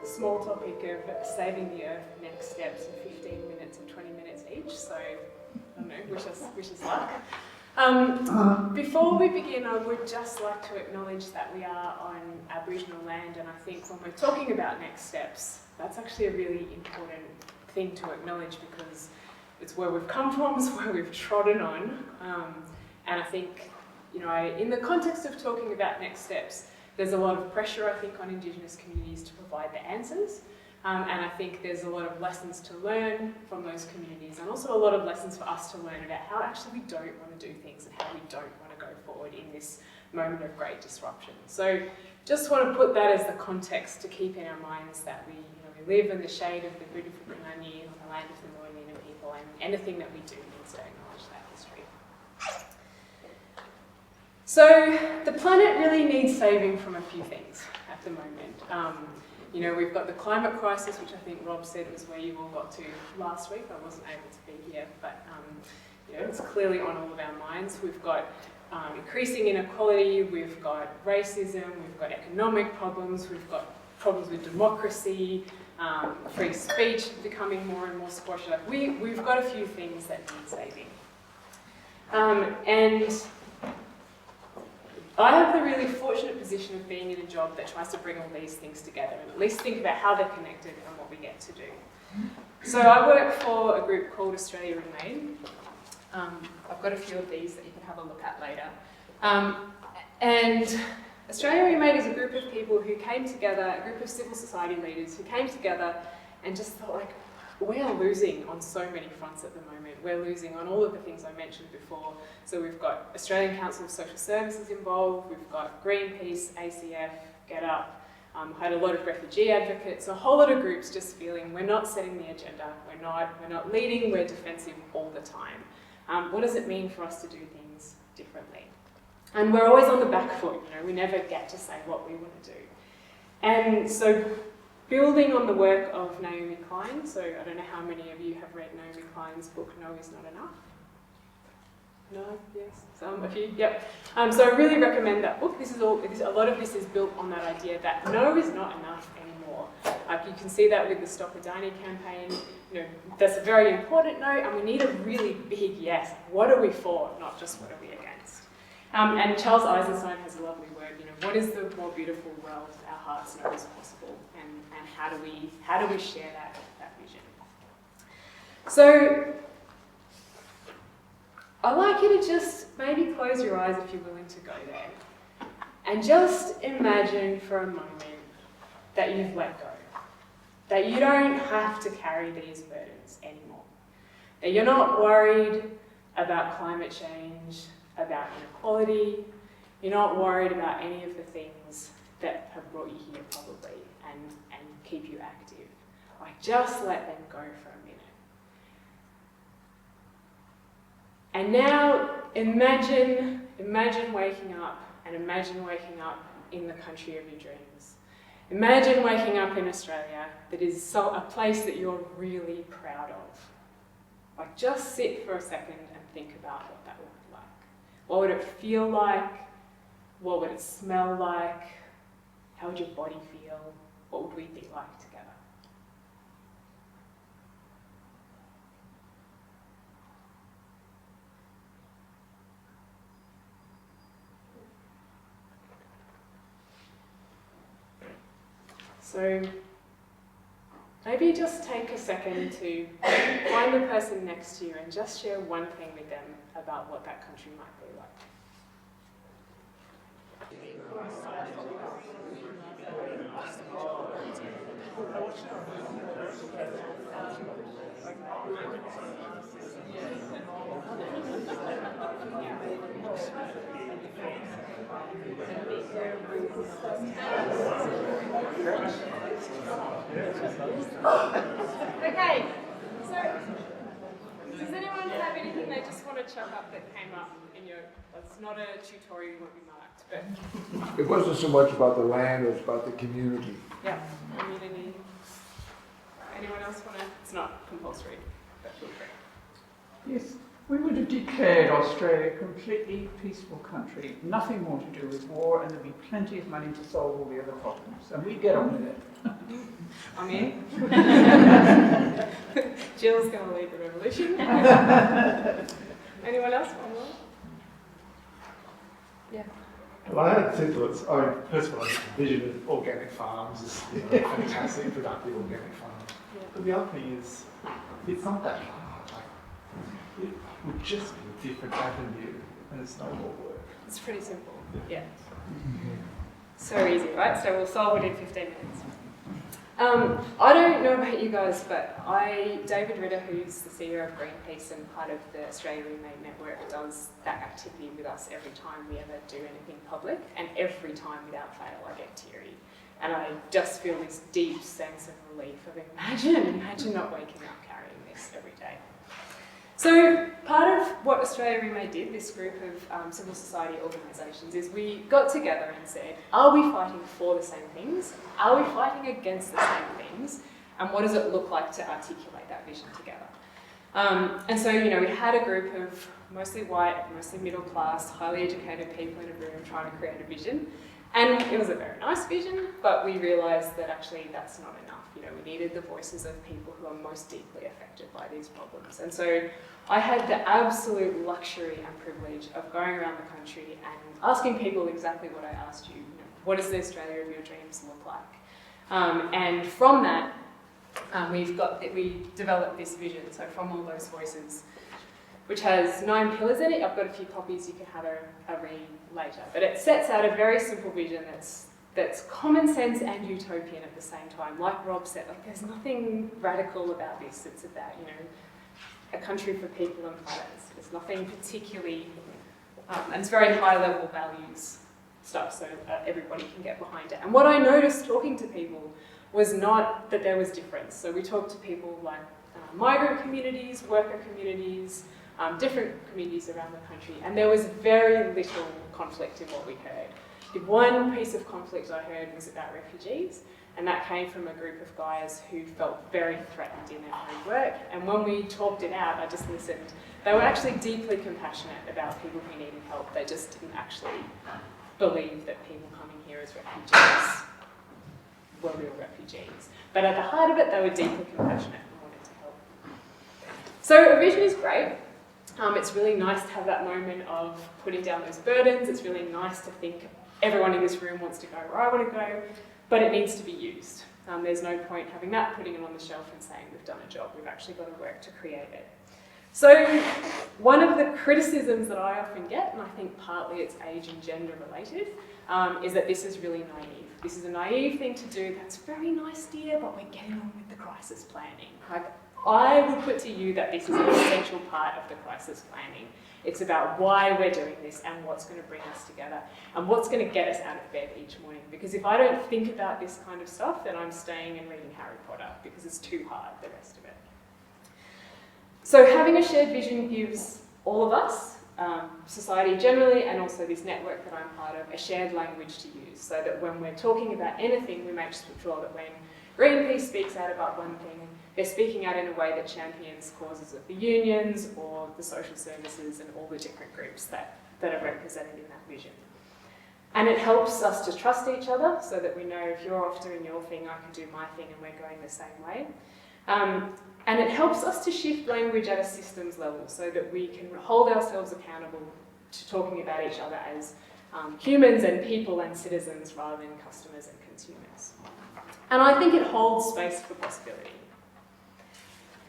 small topic of saving the earth, next steps in 15 minutes and 20 minutes each, so I don't know, wish us luck. Before we begin, I would just like to acknowledge that we are on Aboriginal land, and I think when we're talking about next steps, that's actually a really important thing to acknowledge because it's where we've come from, it's where we've trodden on, and I think, you know, in the context of talking about next steps, there's a lot of pressure, I think, on Indigenous communities to provide the answers, and I think there's a lot of lessons to learn from those communities, and also a lot of lessons for us to learn about how actually we don't want to do things and how we don't want to go forward in this moment of great disruption. So just want to put that as the context to keep in our minds that we live in the shade of the beautiful Kunani on the land of the Millennium people, and anything that we do needs to acknowledge that history. So the planet really needs saving from a few things at the moment. You know, we've got the climate crisis, which I think Rob said was where you all got to last week. I wasn't able to be here, but you know, it's clearly on all of our minds. We've got increasing inequality, we've got racism, we've got economic problems, we've got problems with democracy, free speech becoming more and more squashed. We've got a few things that need saving. And I have the really fortunate position of being in a job that tries to bring all these things together and at least think about how they're connected and what we get to do. So I work for a group called Australia Remade. I've got a few of these that you can have a look at later. And Australia Remade is a group of people who came together, a group of civil society leaders who came together and just thought, like, we are losing on so many fronts at the moment. We're losing on all of the things I mentioned before. So we've got Australian Council of Social Services involved, we've got Greenpeace, ACF, Get Up, had a lot of refugee advocates, a whole lot of groups just feeling we're not setting the agenda, we're not leading, we're defensive all the time. What does it mean for us to do things differently? And we're always on the back foot, you know, we never get to say what we want to do. And so building on the work of Naomi Klein, so I don't know how many of you have read Naomi Klein's book, No Is Not Enough? No? Yes? Some? A few? Yep. So I really recommend that book. A lot of this is built on that idea that no is not enough anymore. You can see that with the Stop Adani campaign. You know, that's a very important no, and we need a really big yes. What are we for, not just what are we against? And Charles Eisenstein has a lovely word, you know, what is the more beautiful world our hearts know is possible, and how do we share that vision? So I'd like you to just maybe close your eyes if you're willing to go there, and just imagine for a moment that you've let go, that you don't have to carry these burdens anymore, that you're not worried about climate change, about inequality, you're not worried about any of the things that have brought you here probably and keep you active. Like, just let them go for a minute. And now imagine waking up, and imagine waking up in the country of your dreams. Imagine waking up in Australia that is a place that you're really proud of. Like, just sit for a second and think about what that would be like. What would it feel like? What would it smell like? How would your body feel? What would we be like together? So maybe just take a second to find the person next to you and just share one thing with them about what that country might be like. Okay, so does anyone have anything they just want to chuck up that came up in your, it's not a tutorial, you won't be marked, but... It wasn't so much about the land, it was about the community. Yeah, community. Anyone else want to, it's not compulsory, but feel free. Yes, We would have declared Australia a completely peaceful country, nothing more to do with war, and there'd be plenty of money to solve all the other problems, and we'd get on with it. I'm in. Jill's going to lead the revolution. Anyone else? Yeah. Well, I had two thoughts. First of all, the vision of organic farms is fantastic, productive organic farms. Yeah. But the other thing is, it's not that hard. Like, it would just be a different avenue, and it's no more work. It's pretty simple. Yeah. So easy, right? So we'll solve it in 15 minutes. I don't know about you guys, but David Ritter, who's the CEO of Greenpeace and part of the Australia Remade Network, does that activity with us every time we ever do anything public, and every time without fail I get teary. And I just feel this deep sense of relief of imagine not waking up carrying this every day. So part of what Australia Remade did, this group of civil society organisations, is we got together and said, are we fighting for the same things? Are we fighting against the same things? And what does it look like to articulate that vision together? And so, we had a group of mostly white, mostly middle class, highly educated people in a room trying to create a vision. And it was a very nice vision, but we realised that actually that's not enough. We needed the voices of people who are most deeply affected by these problems. And so I had the absolute luxury and privilege of going around the country and asking people exactly what I asked you. What does the Australia of your dreams look like? And from that, we developed this vision. So from all those voices, which has 9 pillars in it. I've got a few copies you can have a read later. But it sets out a very simple vision that's common sense and utopian at the same time. Like Rob said, there's nothing radical about this. It's about, a country for people and planets. There's nothing particularly, and it's very high-level values stuff, so everybody can get behind it. And what I noticed talking to people was not that there was difference. So we talked to people like migrant communities, worker communities, different communities around the country, and there was very little conflict in what we heard. The one piece of conflict I heard was about refugees, and that came from a group of guys who felt very threatened in their own work. And when we talked it out, I just listened. They were actually deeply compassionate about people who needed help. They just didn't actually believe that people coming here as refugees were real refugees. But at the heart of it, they were deeply compassionate and wanted to help. So a vision is great. It's really nice to have that moment of putting down those burdens. It's really nice to think everyone in this room wants to go where I want to go, but it needs to be used. There's no point having that, putting it on the shelf and saying we've done a job. We've actually got to work to create it. So one of the criticisms that I often get, and I think partly it's age and gender related, is that this is really naive. This is a naive thing to do. That's very nice, dear, but we're getting on with the crisis planning. I would put to you that this is an essential part of the crisis planning. It's about why we're doing this and what's going to bring us together and what's going to get us out of bed each morning. Because if I don't think about this kind of stuff, then I'm staying and reading Harry Potter because it's too hard, the rest of it. So having a shared vision gives all of us, society generally, and also this network that I'm part of, a shared language to use, so that when we're talking about anything, we make sure that when Greenpeace speaks out about one thing, they're speaking out in a way that champions causes of the unions or the social services and all the different groups that are represented in that vision. And it helps us to trust each other so that we know if you're off doing your thing, I can do my thing and we're going the same way. And it helps us to shift language at a systems level so that we can hold ourselves accountable to talking about each other as humans and people and citizens rather than customers and consumers. And I think it holds space for possibility.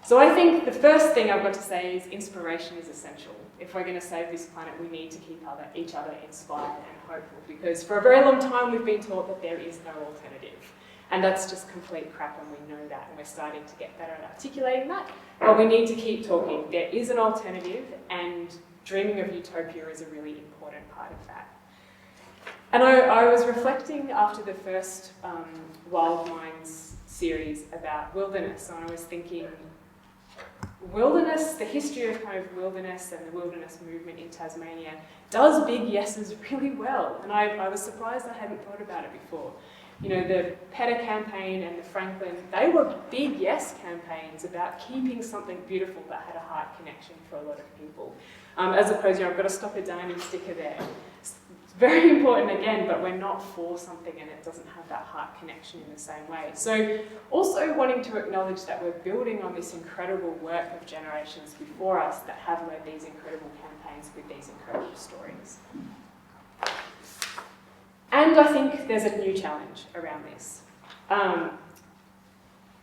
So I think the first thing I've got to say is inspiration is essential. If we're going to save this planet, we need to keep each other inspired and hopeful, because for a very long time we've been taught that there is no alternative. And that's just complete crap, and we know that, and we're starting to get better at articulating that. But we need to keep talking. There is an alternative, and dreaming of utopia is a really important part of that. And I was reflecting after the first Wild Minds series about wilderness, and I was thinking, wilderness, the history of kind of wilderness and the wilderness movement in Tasmania does big yeses really well. And I was surprised I hadn't thought about it before. You know, the PETA campaign and the Franklin, they were big yes campaigns about keeping something beautiful that had a heart connection for a lot of people. As opposed, you know, I've got to stop a diamond sticker there. It's very important again, but we're not for something and it doesn't have that heart connection in the same way. So also wanting to acknowledge that we're building on this incredible work of generations before us that have led these incredible campaigns with these incredible stories. And I think there's a new challenge around this.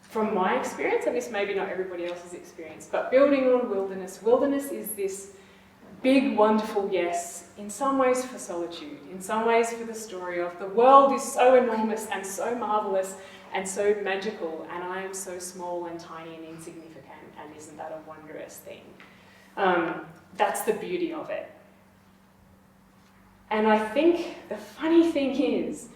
From my experience, and this may be not everybody else's experience, but building on wilderness, wilderness is this big, wonderful yes, in some ways for solitude, in some ways for the story of the world is so enormous and so marvellous and so magical, and I am so small and tiny and insignificant, and isn't that a wondrous thing? That's the beauty of it. And I think the funny thing is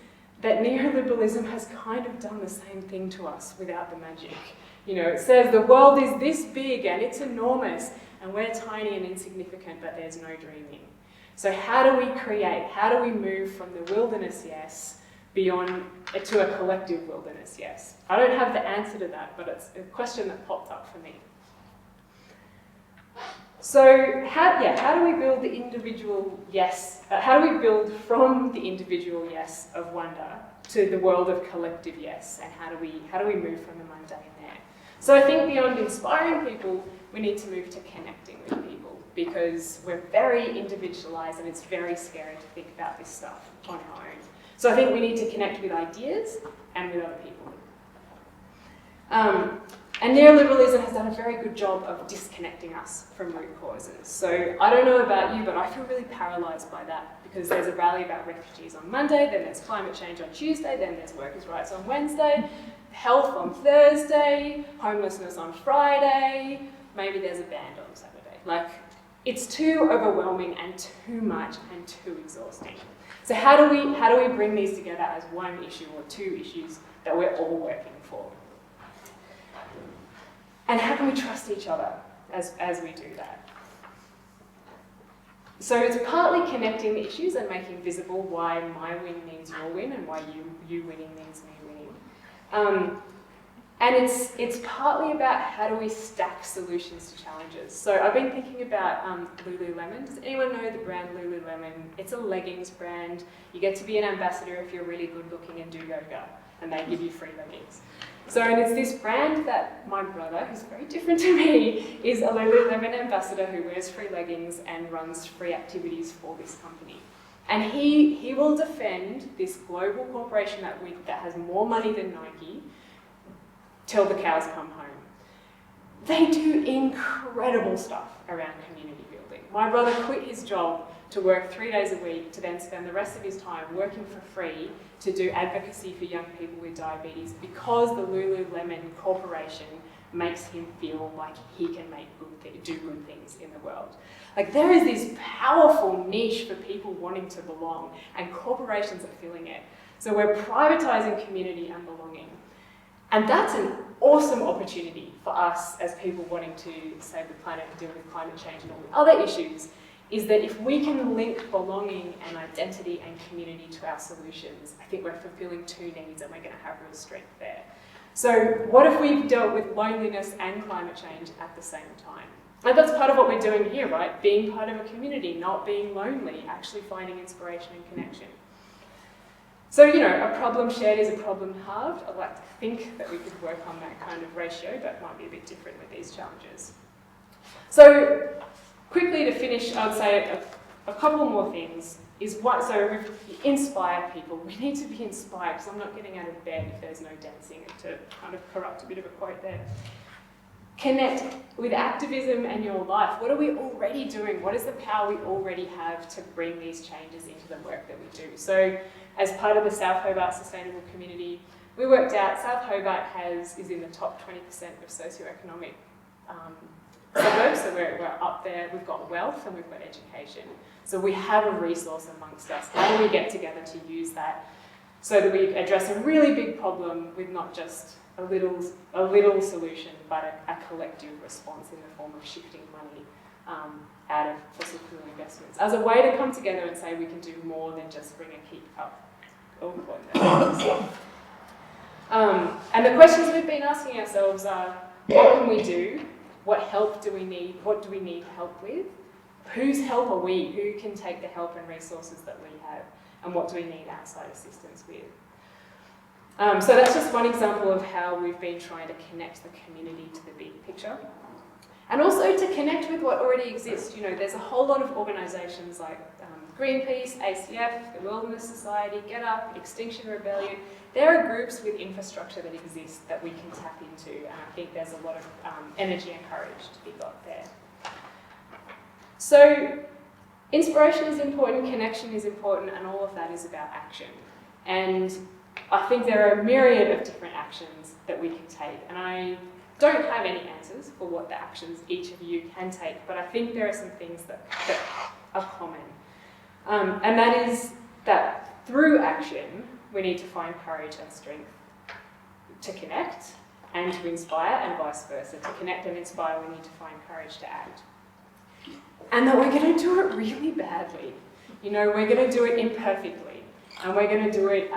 that neoliberalism has kind of done the same thing to us without the magic. You know, it says the world is this big and it's enormous and we're tiny and insignificant, but there's no dreaming. So how do we create, how do we move from the wilderness yes beyond to a collective wilderness yes? I don't have the answer to that, but it's a question that popped up for me. So how do we build the individual yes? How do we build from the individual yes of wonder to the world of collective yes? And how do we move from the mundane there? So I think beyond inspiring people, we need to move to connecting with people because we're very individualized and it's very scary to think about this stuff on our own. So I think we need to connect with ideas and with other people. And neoliberalism has done a very good job of disconnecting us from root causes. So I don't know about you, but I feel really paralysed by that because there's a rally about refugees on Monday, then there's climate change on Tuesday, then there's workers' rights on Wednesday, health on Thursday, homelessness on Friday, maybe there's a band on Saturday. Like, it's too overwhelming and too much and too exhausting. So how do we bring these together as one issue or two issues that we're all working for? And how can we trust each other as we do that? So it's partly connecting the issues and making visible why my win means your win and why you winning means me winning. And it's partly about how do we stack solutions to challenges. So I've been thinking about Lululemon. Does anyone know the brand Lululemon? It's a leggings brand. You get to be an ambassador if you're really good looking and do yoga, and they give you free leggings. So, and it's this brand that my brother, who's very different to me, is a Lululemon ambassador who wears free leggings and runs free activities for this company. And he will defend this global corporation that has more money than Nike till the cows come home. They do incredible stuff around community building. My brother quit his job to work 3 days a week to then spend the rest of his time working for free to do advocacy for young people with diabetes because the Lululemon Corporation makes him feel like he can do good things in the world. Like, there is this powerful niche for people wanting to belong, and corporations are filling it. So we're privatizing community and belonging. And that's an awesome opportunity for us as people wanting to save the planet and deal with climate change and all the other issues, is that if we can link belonging and identity and community to our solutions, I think we're fulfilling two needs and we're going to have real strength there. So what if we've dealt with loneliness and climate change at the same time? And that's part of what we're doing here, right? Being part of a community, not being lonely, actually finding inspiration and connection. So, you know, a problem shared is a problem halved. I'd like to think that we could work on that kind of ratio, but it might be a bit different with these challenges. So, quickly to finish, I would say a couple more things. So we inspire people. We need to be inspired, because I'm not getting out of bed if there's no dancing, to kind of corrupt a bit of a quote there. Connect with activism and your life. What are we already doing? What is the power we already have to bring these changes into the work that we do? So as part of the South Hobart Sustainable Community, we worked out South Hobart is in the top 20% of socioeconomic suburbs, so we're up there. We've got wealth and we've got education. So we have a resource amongst us. How do we get together to use that so that we address a really big problem with not just a little solution, but a collective response in the form of shifting money out of fossil fuel investments, as a way to come together and say we can do more than just bring a keep up. And the questions we've been asking ourselves are, what can we do? What help do we need? What do we need help with? Whose help are we? Who can take the help and resources that we have? And what do we need outside assistance with? So that's just one example of how we've been trying to connect the community to the big picture. And also to connect with what already exists. You know, there's a whole lot of organisations like Greenpeace, ACF, the Wilderness Society, Get Up, Extinction Rebellion. There are groups with infrastructure that exist that we can tap into, and I think there's a lot of energy and courage to be got there. So inspiration is important, connection is important, and all of that is about action. And I think there are a myriad of different actions that we can take, and I don't have any answers for what the actions each of you can take, but I think there are some things that are common. And that is that through action, we need to find courage and strength to connect and to inspire, and vice versa. To connect and inspire, we need to find courage to act. And that we're going to do it really badly. You know, we're going to do it imperfectly, and we're going to do it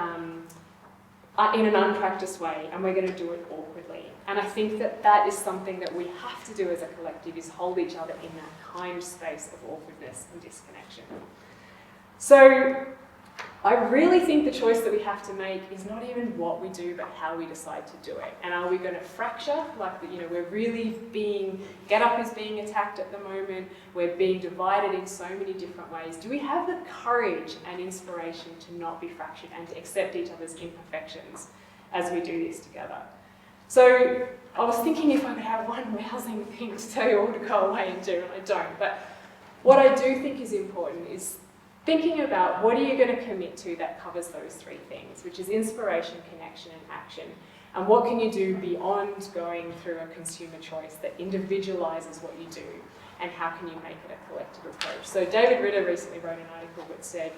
in an unpracticed way, and we're going to do it awkwardly. And I think that that is something that we have to do as a collective, is hold each other in that kind space of awkwardness and disconnection. So I really think the choice that we have to make is not even what we do, but how we decide to do it. And are we going to fracture? Like, you know, we're really Get Up is being attacked at the moment. We're being divided in so many different ways. Do we have the courage and inspiration to not be fractured and to accept each other's imperfections as we do this together? So I was thinking if I could have one rousing thing to tell you all to go away and do, and I don't. But what I do think is important is thinking about what are you going to commit to that covers those three things, which is inspiration, connection, and action. And what can you do beyond going through a consumer choice that individualises what you do, and how can you make it a collective approach? So David Ritter recently wrote an article that said,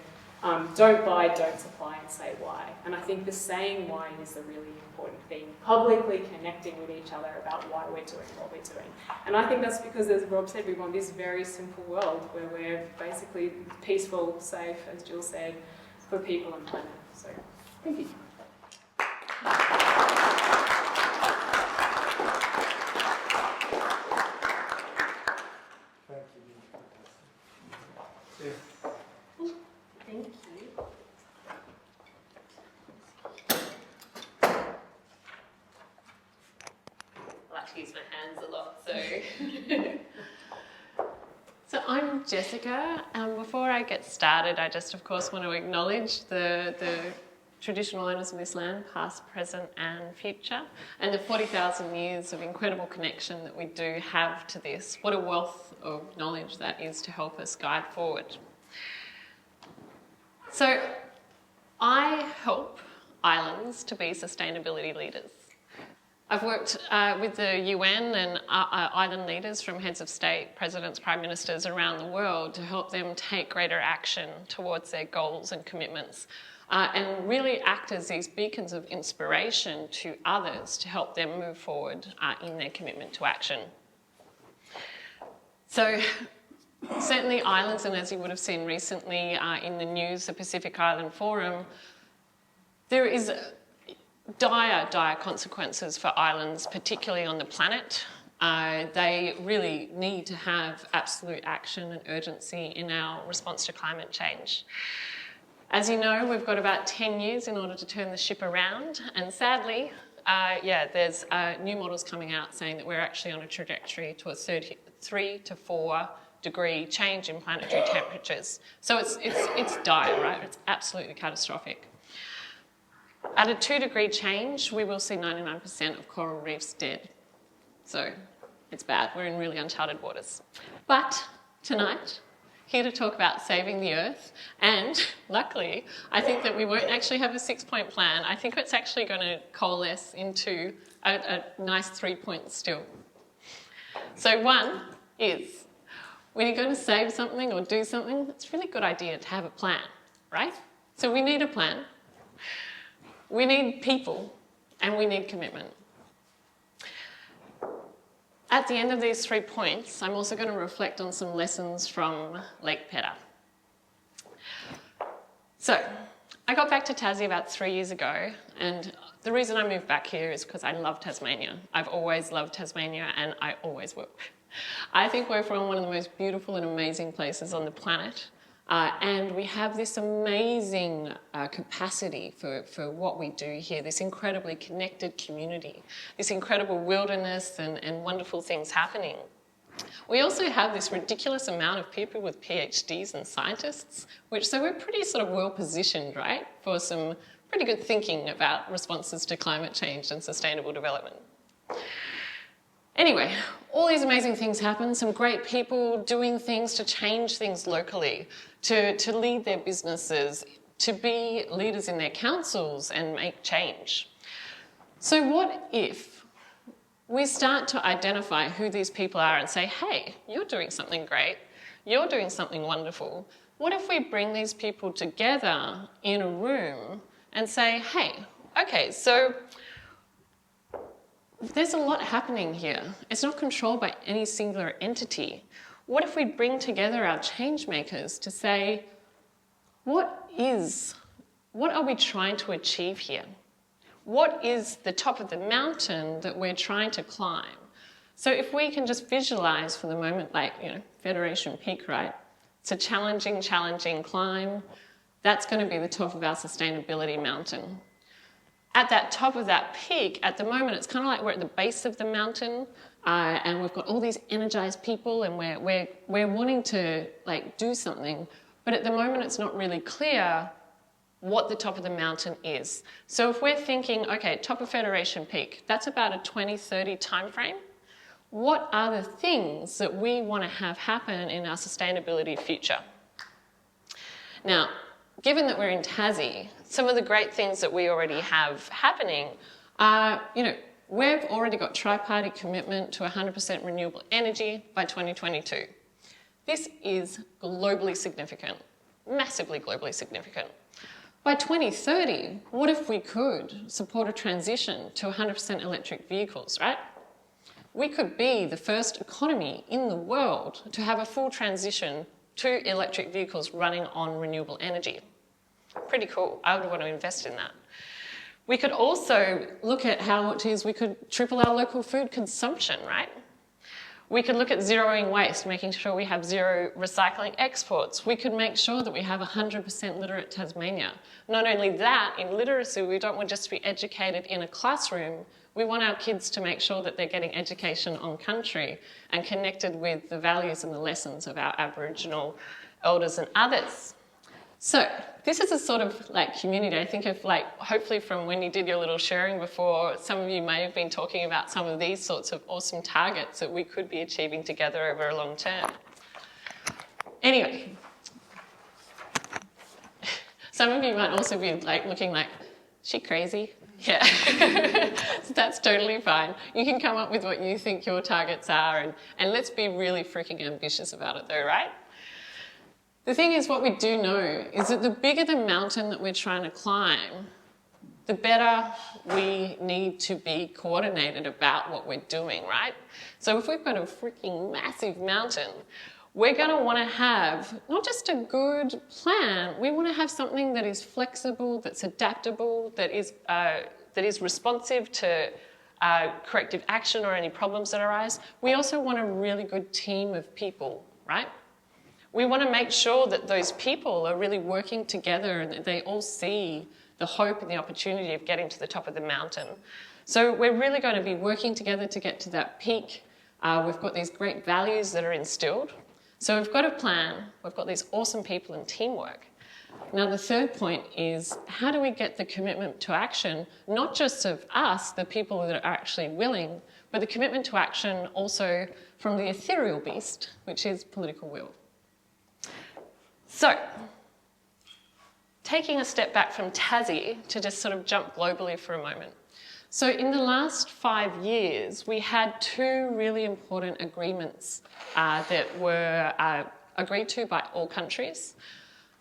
don't buy, don't supply, and say why. And I think the saying why is the really important thing, publicly connecting with each other about why we're doing what we're doing. And I think that's because, as Rob said, we want this very simple world where we're basically peaceful, safe, as Jill said, for people and planet. So, thank you. Thank you. I like to use my hands a lot, so. So I'm Jessica. Before I get started, I just, of course, want to acknowledge the traditional owners of this land, past, present and future, and the 40,000 years of incredible connection that we do have to this. What a wealth of knowledge that is to help us guide forward. So I help islands to be sustainability leaders. I've worked with the UN and island leaders, from heads of state, presidents, prime ministers around the world, to help them take greater action towards their goals and commitments, and really act as these beacons of inspiration to others to help them move forward in their commitment to action. So certainly islands, and as you would have seen recently in the news, the Pacific Island Forum, there is dire consequences for islands, particularly on the planet. They really need to have absolute action and urgency in our response to climate change. As you know, we've got about 10 years in order to turn the ship around, and sadly, there's new models coming out saying that we're actually on a trajectory to a 3 to 4 degree change in planetary temperatures. So it's dire, right? It's absolutely catastrophic. At a 2-degree change, we will see 99% of coral reefs dead. So it's bad. We're in really uncharted waters. But tonight, here to talk about saving the Earth, and luckily, I think that we won't actually have a 6-point plan. I think it's actually going to coalesce into a nice 3 points still. So one is, when you're going to save something or do something, it's a really good idea to have a plan, right? So we need a plan. We need people and we need commitment. At the end of these 3 points, I'm also going to reflect on some lessons from Lake Pedder. So, I got back to Tassie about 3 years ago, and the reason I moved back here is because I love Tasmania. I've always loved Tasmania, and I always will. I think we're from one of the most beautiful and amazing places on the planet, and we have this amazing capacity for what we do here, this incredibly connected community, this incredible wilderness and wonderful things happening. We also have this ridiculous amount of people with PhDs and scientists, so we're pretty sort of well positioned, right, for some pretty good thinking about responses to climate change and sustainable development. Anyway, all these amazing things happen, some great people doing things to change things locally, to lead their businesses, to be leaders in their councils and make change. So what if we start to identify who these people are and say, hey, you're doing something great, you're doing something wonderful. What if we bring these people together in a room and say, hey, okay, so there's a lot happening here. It's not controlled by any singular entity. What if we bring together our change makers to say, what are we trying to achieve here? What is the top of the mountain that we're trying to climb? So if we can just visualize for the moment, like, Federation Peak, right? It's a challenging climb. That's going to be the top of our sustainability mountain. At that top of that peak, at the moment, it's kind of like we're at the base of the mountain, and we've got all these energized people, and we're wanting to do something, but at the moment, it's not really clear what the top of the mountain is. So if we're thinking, okay, top of Federation Peak, that's about a 2030 timeframe. What are the things that we want to have happen in our sustainability future? Now, given that we're in Tassie, some of the great things that we already have happening are, we've already got tripartite commitment to 100% renewable energy by 2022. This is globally significant, massively globally significant. By 2030, what if we could support a transition to 100% electric vehicles, right? We could be the first economy in the world to have a full transition to electric vehicles running on renewable energy. Pretty cool. I would want to invest in that. We could also look at how it is we could triple our local food consumption, right? We could look at zeroing waste, making sure we have zero recycling exports. We could make sure that we have 100% literate Tasmania. Not only that, in literacy, we don't want just to be educated in a classroom. We want our kids to make sure that they're getting education on country and connected with the values and the lessons of our Aboriginal elders and others. So this is a sort of community. I think of hopefully from when you did your little sharing before, some of you may have been talking about some of these sorts of awesome targets that we could be achieving together over a long term. Anyway, some of you might also be looking like, is she crazy? Yeah, so that's totally fine. You can come up with what you think your targets are and let's be really freaking ambitious about it though, right? The thing is, what we do know is that the bigger the mountain that we're trying to climb, the better we need to be coordinated about what we're doing, right? So if we've got a freaking massive mountain, we're going to want to have not just a good plan, we want to have something that is flexible, that's adaptable, that is responsive to corrective action or any problems that arise. We also want a really good team of people, right? We want to make sure that those people are really working together and that they all see the hope and the opportunity of getting to the top of the mountain. So we're really going to be working together to get to that peak. We've got these great values that are instilled. So we've got a plan, we've got these awesome people and teamwork. Now the third point is, how do we get the commitment to action, not just of us, the people that are actually willing, but the commitment to action also from the ethereal beast, which is political will. So, taking a step back from Tassie to just sort of jump globally for a moment. So in the last 5 years, we had 2 really important agreements that were agreed to by all countries.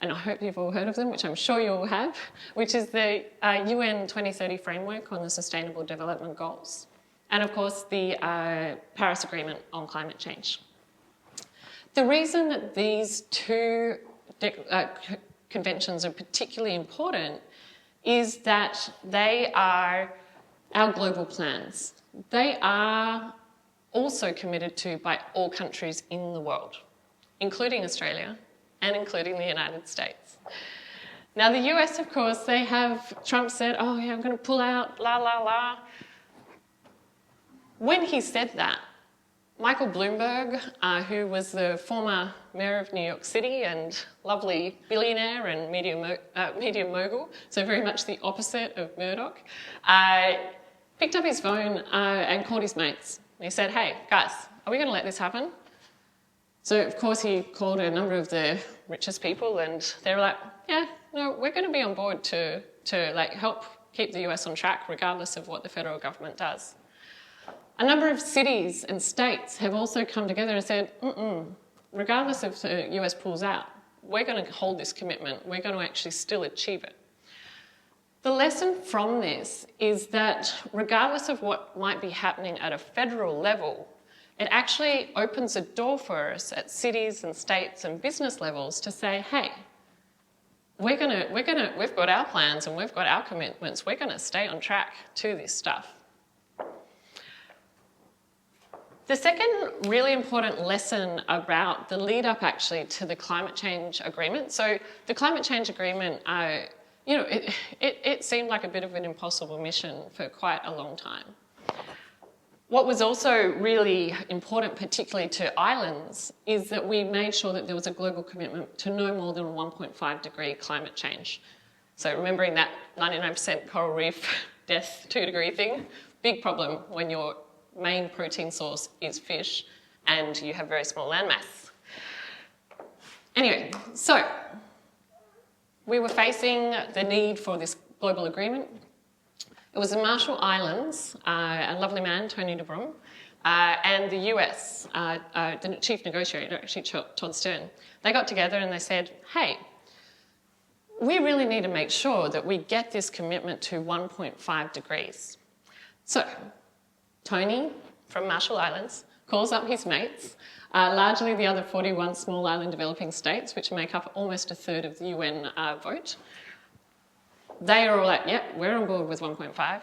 and I hope you've all heard of them, which I'm sure you all have, which is the UN 2030 framework on the Sustainable Development Goals, and of course the Paris Agreement on climate change. The reason that these two conventions are particularly important is that they are our global plans. They are also committed to by all countries in the world, including Australia and including the United States. Now the US, of course, Trump said, oh yeah, I'm going to pull out, la la la. When he said that, Michael Bloomberg, who was the former mayor of New York City and lovely billionaire and media mogul, so very much the opposite of Murdoch, picked up his phone and called his mates. And he said, hey, guys, are we going to let this happen? So, of course, he called a number of the richest people and they were like, yeah, no, we're going to be on board to like help keep the US on track regardless of what the federal government does. A number of cities and states have also come together and said, regardless if the US pulls out, we're going to hold this commitment. We're going to actually still achieve it. The lesson from this is that regardless of what might be happening at a federal level, it actually opens a door for us at cities and states and business levels to say, hey, we've got our plans and we've got our commitments. We're going to stay on track to this stuff. The second really important lesson about the lead up actually to the climate change agreement. So the climate change agreement, it seemed like a bit of an impossible mission for quite a long time. What was also really important, particularly to islands, is that we made sure that there was a global commitment to no more than 1.5 degree climate change. So remembering that 99% coral reef death 2 degree thing, big problem when your main protein source is fish and you have very small landmass. Anyway, so we were facing the need for this global agreement. It was the Marshall Islands, a lovely man, Tony DeBrum, and the US, the chief negotiator, actually Todd Stern. They got together and they said, hey, we really need to make sure that we get this commitment to 1.5 degrees. So Tony from Marshall Islands calls up his mates, largely the other 41 small island developing states, which make up almost a third of the UN vote. They are all like, yep, we're on board with 1.5.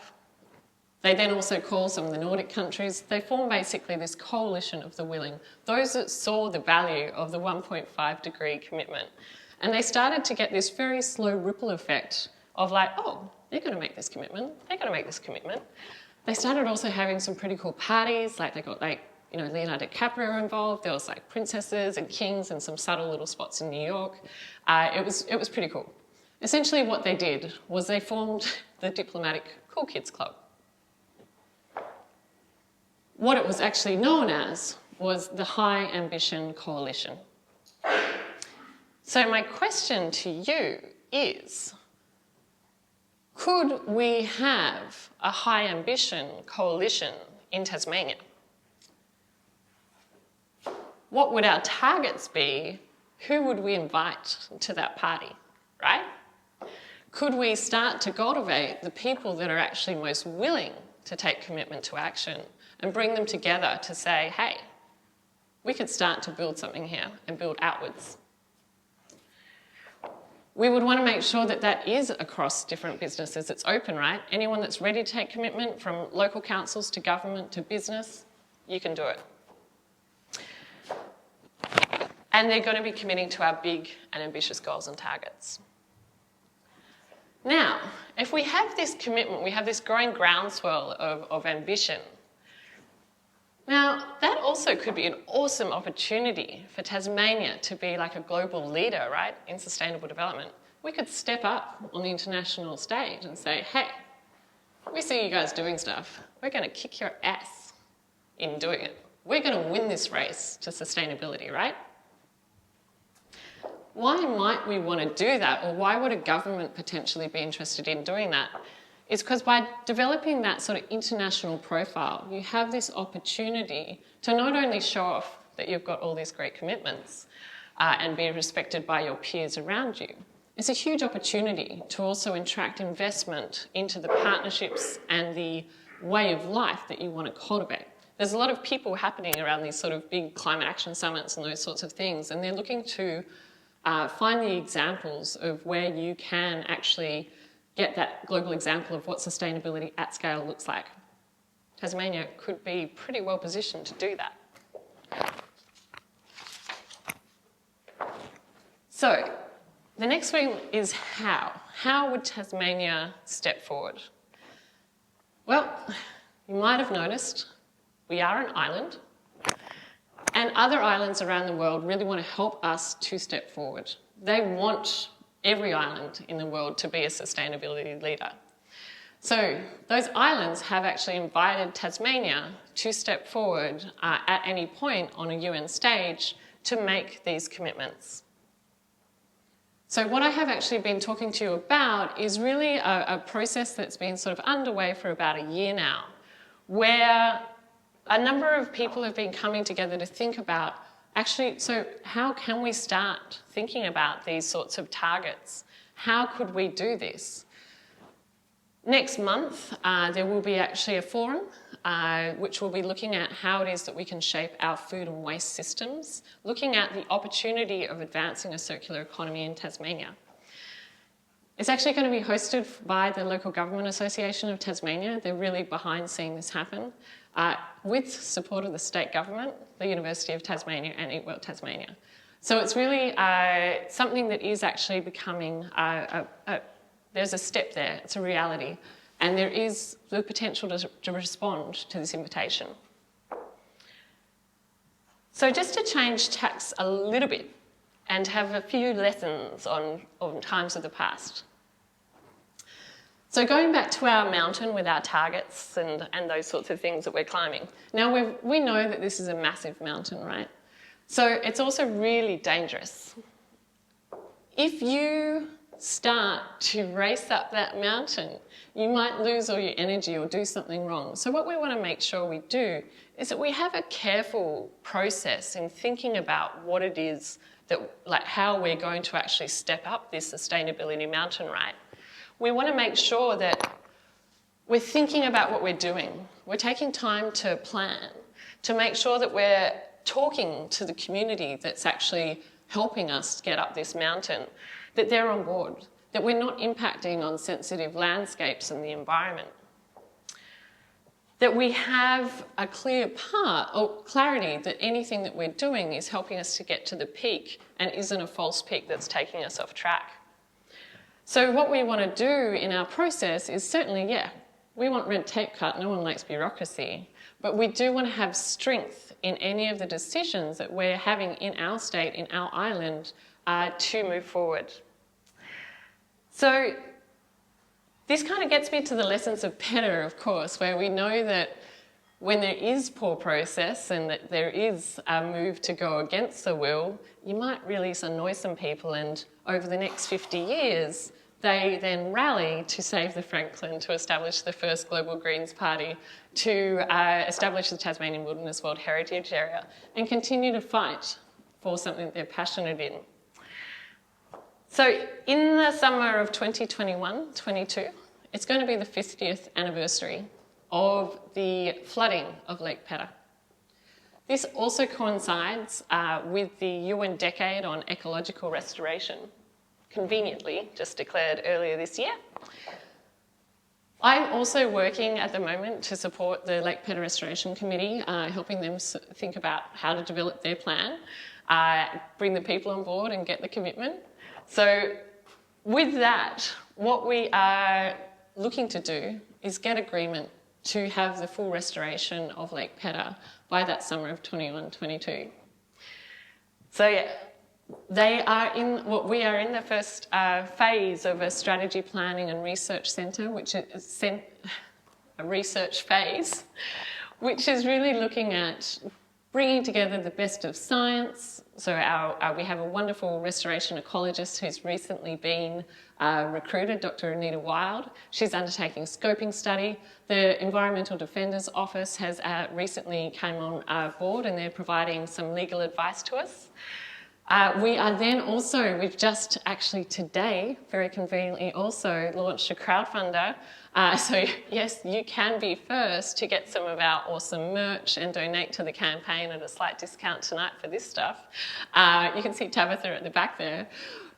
They then also call some of the Nordic countries. They form basically this coalition of the willing, those that saw the value of the 1.5 degree commitment. And they started to get this very slow ripple effect of like, oh, they're going to make this commitment, they're going to make this commitment. They started also having some pretty cool parties, like they got Leonardo DiCaprio involved. There was like princesses and kings and some subtle little spots in New York. It was pretty cool. Essentially what they did was they formed the diplomatic Cool Kids Club. What it was actually known as was the High Ambition Coalition. So my question to you is, could we have a high ambition coalition in Tasmania? What would our targets be? Who would we invite to that party, right? Could we start to cultivate the people that are actually most willing to take commitment to action and bring them together to say, hey, we could start to build something here and build outwards? We would want to make sure that that is across different businesses. It's open, right? Anyone that's ready to take commitment, from local councils to government to business, you can do it. And they're going to be committing to our big and ambitious goals and targets. Now, if we have this commitment, we have this growing groundswell of ambition. Now, that also could be an awesome opportunity for Tasmania to be like a global leader, right, in sustainable development. We could step up on the international stage and say, hey, we see you guys doing stuff. We're going to kick your ass in doing it. We're going to win this race to sustainability, right? Why might we want to do that, or why would a government potentially be interested in doing that? It's because by developing that sort of international profile, you have this opportunity to not only show off that you've got all these great commitments, and be respected by your peers around you. It's a huge opportunity to also attract investment into the partnerships and the way of life that you want to cultivate. There's a lot of people happening around these sort of big climate action summits and those sorts of things, and they're looking to find the examples of where you can actually get that global example of what sustainability at scale looks like. Tasmania could be pretty well positioned to do that. So, the next thing is how. How would Tasmania step forward? Well, you might have noticed we are an island, and other islands around the world really want to help us to step forward. They want every island in the world to be a sustainability leader. So those islands have actually invited Tasmania to step forward at any point on a UN stage to make these commitments. So what I have actually been talking to you about is really a process that's been sort of underway for about a year now, where a number of people have been coming together to think about, actually, so how can we start thinking about these sorts of targets? How could we do this? Next month, there will be actually a forum which will be looking at how it is that we can shape our food and waste systems, looking at the opportunity of advancing a circular economy in Tasmania. It's actually going to be hosted by the Local Government Association of Tasmania. They're really behind seeing this happen, with support of the state government, the University of Tasmania and Eat Well Tasmania. So it's really something that is actually becoming there's a step there, it's a reality, and there is the potential to respond to this invitation. So just to change tacks a little bit and have a few lessons on times of the past. So going back to our mountain with our targets and those sorts of things that we're climbing. Now we know that this is a massive mountain, right? So it's also really dangerous. If you start to race up that mountain, you might lose all your energy or do something wrong. So what we want to make sure we do is that we have a careful process in thinking about what it is that, like how we're going to actually step up this sustainability mountain, right? We want to make sure that we're thinking about what we're doing. We're taking time to plan, to make sure that we're talking to the community that's actually helping us get up this mountain, that they're on board, that we're not impacting on sensitive landscapes and the environment. That we have a clear part or clarity that anything that we're doing is helping us to get to the peak and isn't a false peak that's taking us off track. So what we want to do in our process is certainly, we want red tape cut, no one likes bureaucracy, but we do want to have strength in any of the decisions that we're having in our state, in our island, to move forward. So this kind of gets me to the lessons of PETA, of course, where we know that when there is poor process and that there is a move to go against the will, you might really annoy some people, and over the next 50 years, they then rally to save the Franklin, to establish the first Global Greens Party, to establish the Tasmanian Wilderness World Heritage Area, and continue to fight for something that they're passionate in. So in the summer of 2021-22, it's going to be the 50th anniversary of the flooding of Lake Peta. This also coincides with the UN Decade on Ecological Restoration, conveniently just declared earlier this year. I'm also working at the moment to support the Lake Peta Restoration Committee, helping them think about how to develop their plan, bring the people on board and get the commitment. So with that, what we are looking to do is get agreement to have the full restoration of Lake Peta by that summer of 21-22. So we are in the first phase of a strategy planning and research centre, which is a research phase, which is really looking at bringing together the best of science. So we have a wonderful restoration ecologist who's recently been recruited, Dr. Anita Wild. She's undertaking a scoping study. The Environmental Defenders Office has recently came on board, and they're providing some legal advice to us. We are then also, we've just actually today, very conveniently also launched a crowdfunder. So yes, you can be first to get some of our awesome merch and donate to the campaign at a slight discount tonight for this stuff. You can see Tabitha at the back there.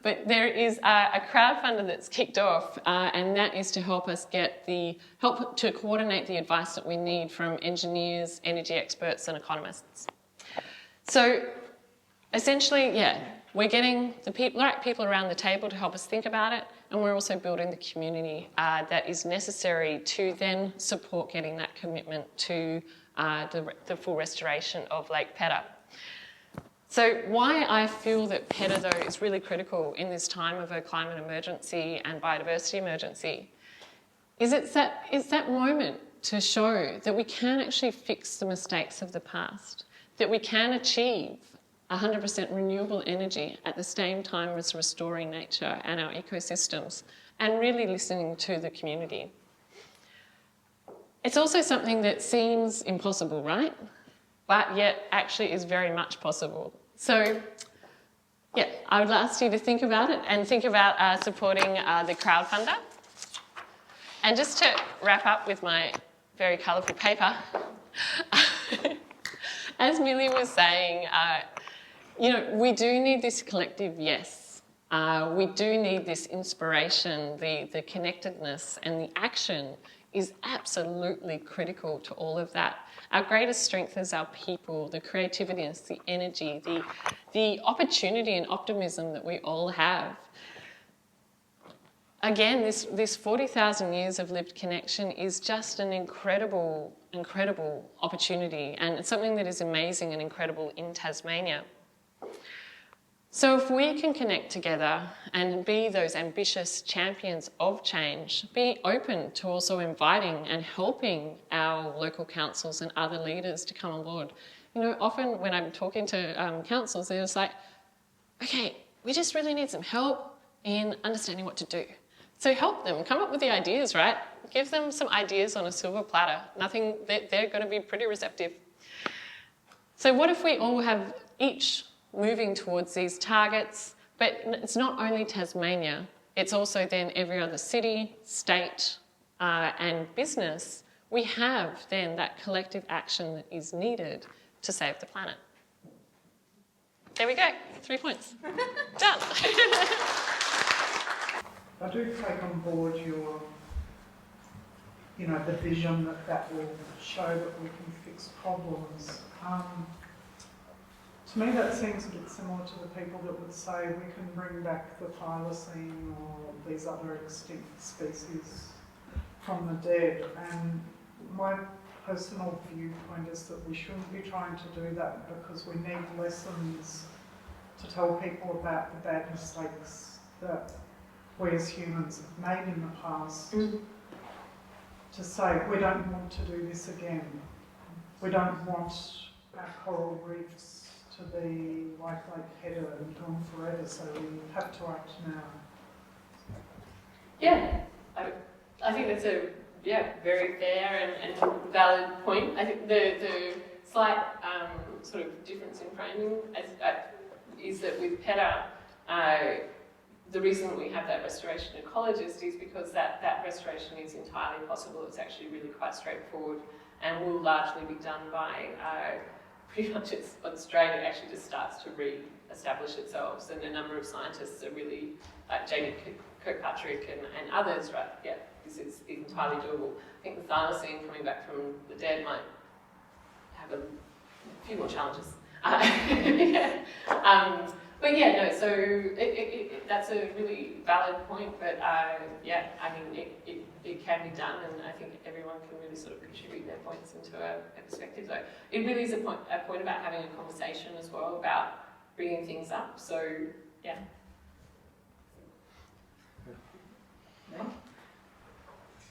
But there is a crowdfunder that's kicked off, and that is to help us help to coordinate the advice that we need from engineers, energy experts and economists. So essentially, yeah, we're getting the right people around the table to help us think about it, and we're also building the community that is necessary to then support getting that commitment to the full restoration of Lake Pedder. So why I feel that Pedder, though, is really critical in this time of a climate emergency and biodiversity emergency is it's that moment to show that we can actually fix the mistakes of the past, that we can achieve 100% renewable energy at the same time as restoring nature and our ecosystems and really listening to the community. It's also something that seems impossible, right? But yet actually is very much possible. So, yeah, I would ask you to think about it and think about supporting the crowdfunder. And just to wrap up with my very colourful paper, as Millie was saying, you know, we do need this collective yes. We do need this inspiration, the connectedness and the action is absolutely critical to all of that. Our greatest strength is our people, the creativity and the energy, the opportunity and optimism that we all have. Again, this 40,000 years of lived connection is just an incredible, incredible opportunity, and it's something that is amazing and incredible in Tasmania. So if we can connect together and be those ambitious champions of change, be open to also inviting and helping our local councils and other leaders to come on board. You know, often when I'm talking to councils, they're just like, okay, we just really need some help in understanding what to do. So help them, come up with the ideas, right? Give them some ideas on a silver platter. They're going to be pretty receptive. So what if we all have each moving towards these targets, but it's not only Tasmania, it's also then every other city, state and business. We have then that collective action that is needed to save the planet. There we go, 3 points. Done. I do take on board your, you know, the vision that will show that we can fix problems. To me that seems a bit similar to the people that would say we can bring back the thylacine or these other extinct species from the dead, and my personal viewpoint is that we shouldn't be trying to do that because we need lessons to tell people about the bad mistakes that we as humans have made in the past. To say we don't want to do this again. We don't want our coral reefs to be like Lake Pedder and gone forever, so we have to act now. Yeah, I think that's a very fair and valid point. I think the slight sort of difference in framing is that with Pedder, the reason we have that restoration ecologist is because that restoration is entirely possible. It's actually really quite straightforward and will largely be done by pretty much Australia actually just starts to re-establish itself. And a number of scientists are really, like Jamie Kirkpatrick and others, right? Yeah, this is entirely doable. I think the thylacine coming back from the dead might have a few more challenges. But yeah, no, so that's a really valid point, but yeah, I mean, it can be done, and I think everyone can really sort of contribute their points into a perspective. So it really is a point about having a conversation as well about bringing things up, so yeah.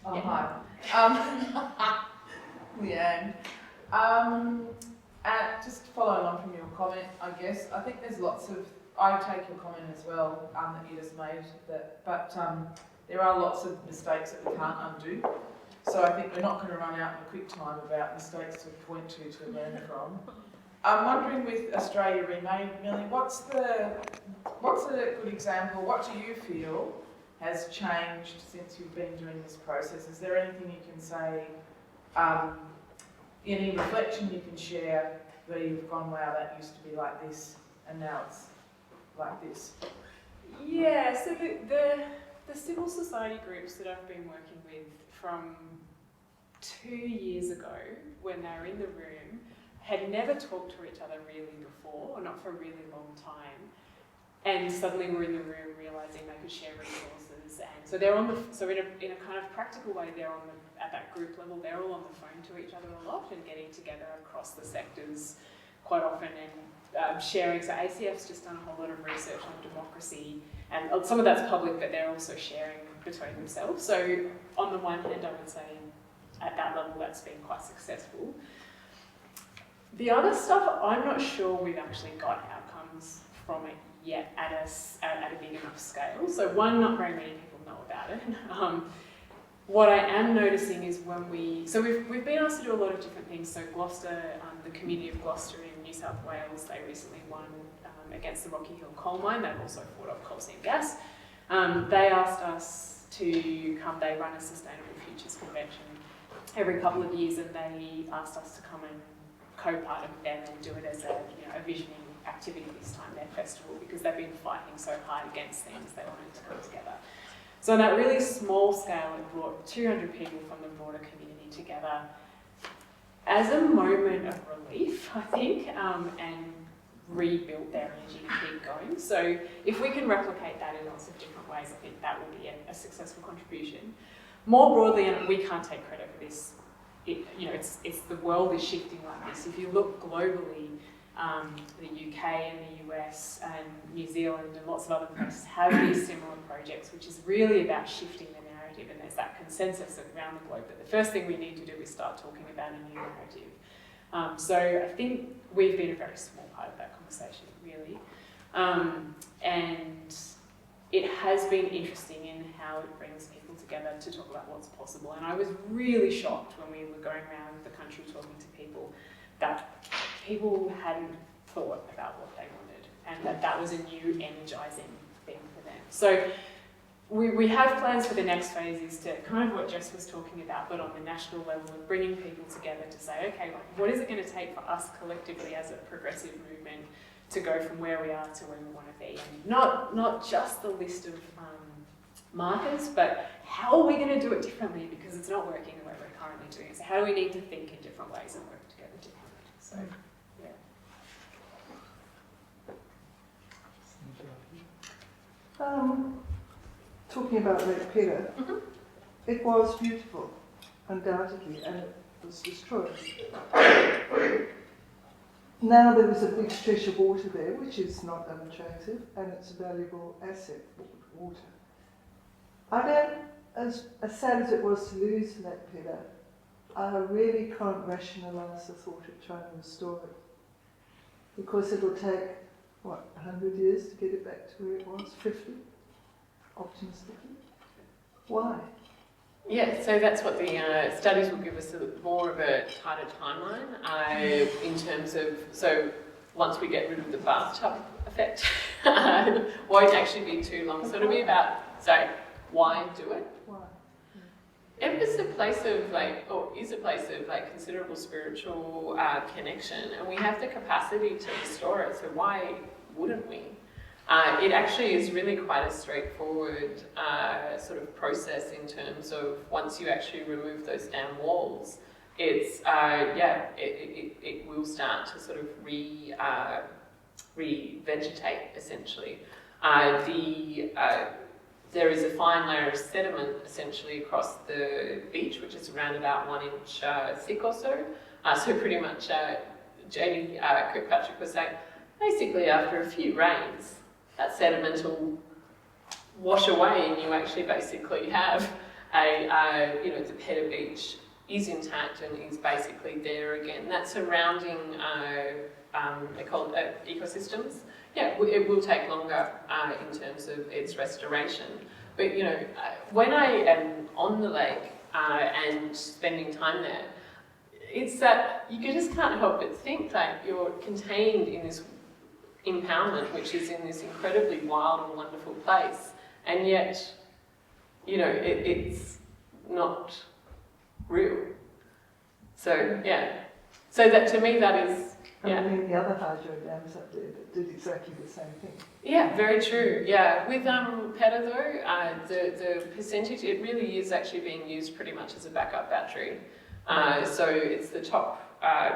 Oh, hi. Leanne. Just following on from your comment, I guess, I think there's lots of, I take your comment as well that you just made, but there are lots of mistakes that we can't undo. So I think we're not going to run out in a quick time about mistakes to point to learn from. I'm wondering with Australia Remade, Millie, what's a good example? What do you feel has changed since you've been doing this process? Is there anything you can say, any reflection you can share where you've gone, wow, that used to be like this and now it's like this? Yeah, so the civil society groups that I've been working with from 2 years ago, when they were in the room, had never talked to each other really before, or not for a really long time, and suddenly were in the room realising they could share resources. And so they're on in a kind of practical way, they're at that group level, they're all on the phone to each other a lot and getting together across the sectors quite often and sharing. So ACF's just done a whole lot of research on democracy, and some of that's public, but they're also sharing between themselves. So on the one hand, I would say at that level that's been quite successful. The other stuff, I'm not sure we've actually got outcomes from it yet at a big enough scale. So one, not very many people know about it. What I am noticing is we've been asked to do a lot of different things. So Gloucester, the community of Gloucester in New South Wales, they recently won against the Rocky Hill coal mine. They've also fought off coal seam gas. They asked us to come, they run a Sustainable Futures Convention every couple of years, and they asked us to come and co-part with them and do it as a visioning activity this time, their festival, because they've been fighting so hard against things, they wanted to come together. So on that really small scale, it brought 200 people from the broader community together as a moment of relief, I think, and rebuilt their energy to keep going. So if we can replicate that in lots of different ways, I think that will be a successful contribution. More broadly, and we can't take credit for this, it's the world is shifting like this. If you look globally, the UK and the US and New Zealand and lots of other places have these similar projects, which is really about shifting the narrative, and there's that consensus around the globe that the first thing we need to do is start talking about a new narrative. So I think we've been a very small part of that conversation, really. And it has been interesting in how it brings people together to talk about what's possible. And I was really shocked when we were going around the country talking to people that people hadn't thought about what they wanted, and that was a new, energising thing for them. So we have plans for the next phase is to kind of what Jess was talking about, but on the national level, of bringing people together to say, okay, what is it going to take for us collectively as a progressive movement to go from where we are to where we want to be? And not just the list of markers, but how are we going to do it differently, because it's not working the way we're currently doing it. So how do we need to think in different ways and work together differently? So, yeah. Talking about Lake Peter, it was beautiful, undoubtedly, and it was destroyed. Now there is a big stretch of water there, which is not unattractive, and it's a valuable asset, water. I don't, as sad as it was to lose Lake Peter, I really can't rationalise the thought of trying to restore it. Because it'll take, 100 years to get it back to where it was, 50, optimistically. Why? Yeah, so that's what the studies will give us more of a tighter timeline in terms of, so once we get rid of the bathtub effect, won't actually be too long. So it'll be about, why do it? Why? It was a place of is a place of considerable spiritual connection, and we have the capacity to restore it, so why wouldn't we? It actually is really quite a straightforward sort of process in terms of once you actually remove those dam walls, it's it will start to sort of re-vegetate essentially. There is a fine layer of sediment essentially across the beach, which is around about 1 inch thick or so. So pretty much, Janie Kirkpatrick was saying, basically after a few rains, that sediment will wash away, and you actually basically have the Pedder Beach is intact and is basically there again. That surrounding, they're called ecosystems. Yeah, it will take longer in terms of its restoration. But when I am on the lake and spending time there, it's that you just can't help but think that you're contained in this impoundment, which is in this incredibly wild and wonderful place, and yet, you know, it's not real. So, yeah. So that, to me, that is, yeah. I mean, the other hydro dams up there that did exactly the same thing. Yeah, very true. Yeah, with PETA though, the percentage, it really is actually being used pretty much as a backup battery. So it's the top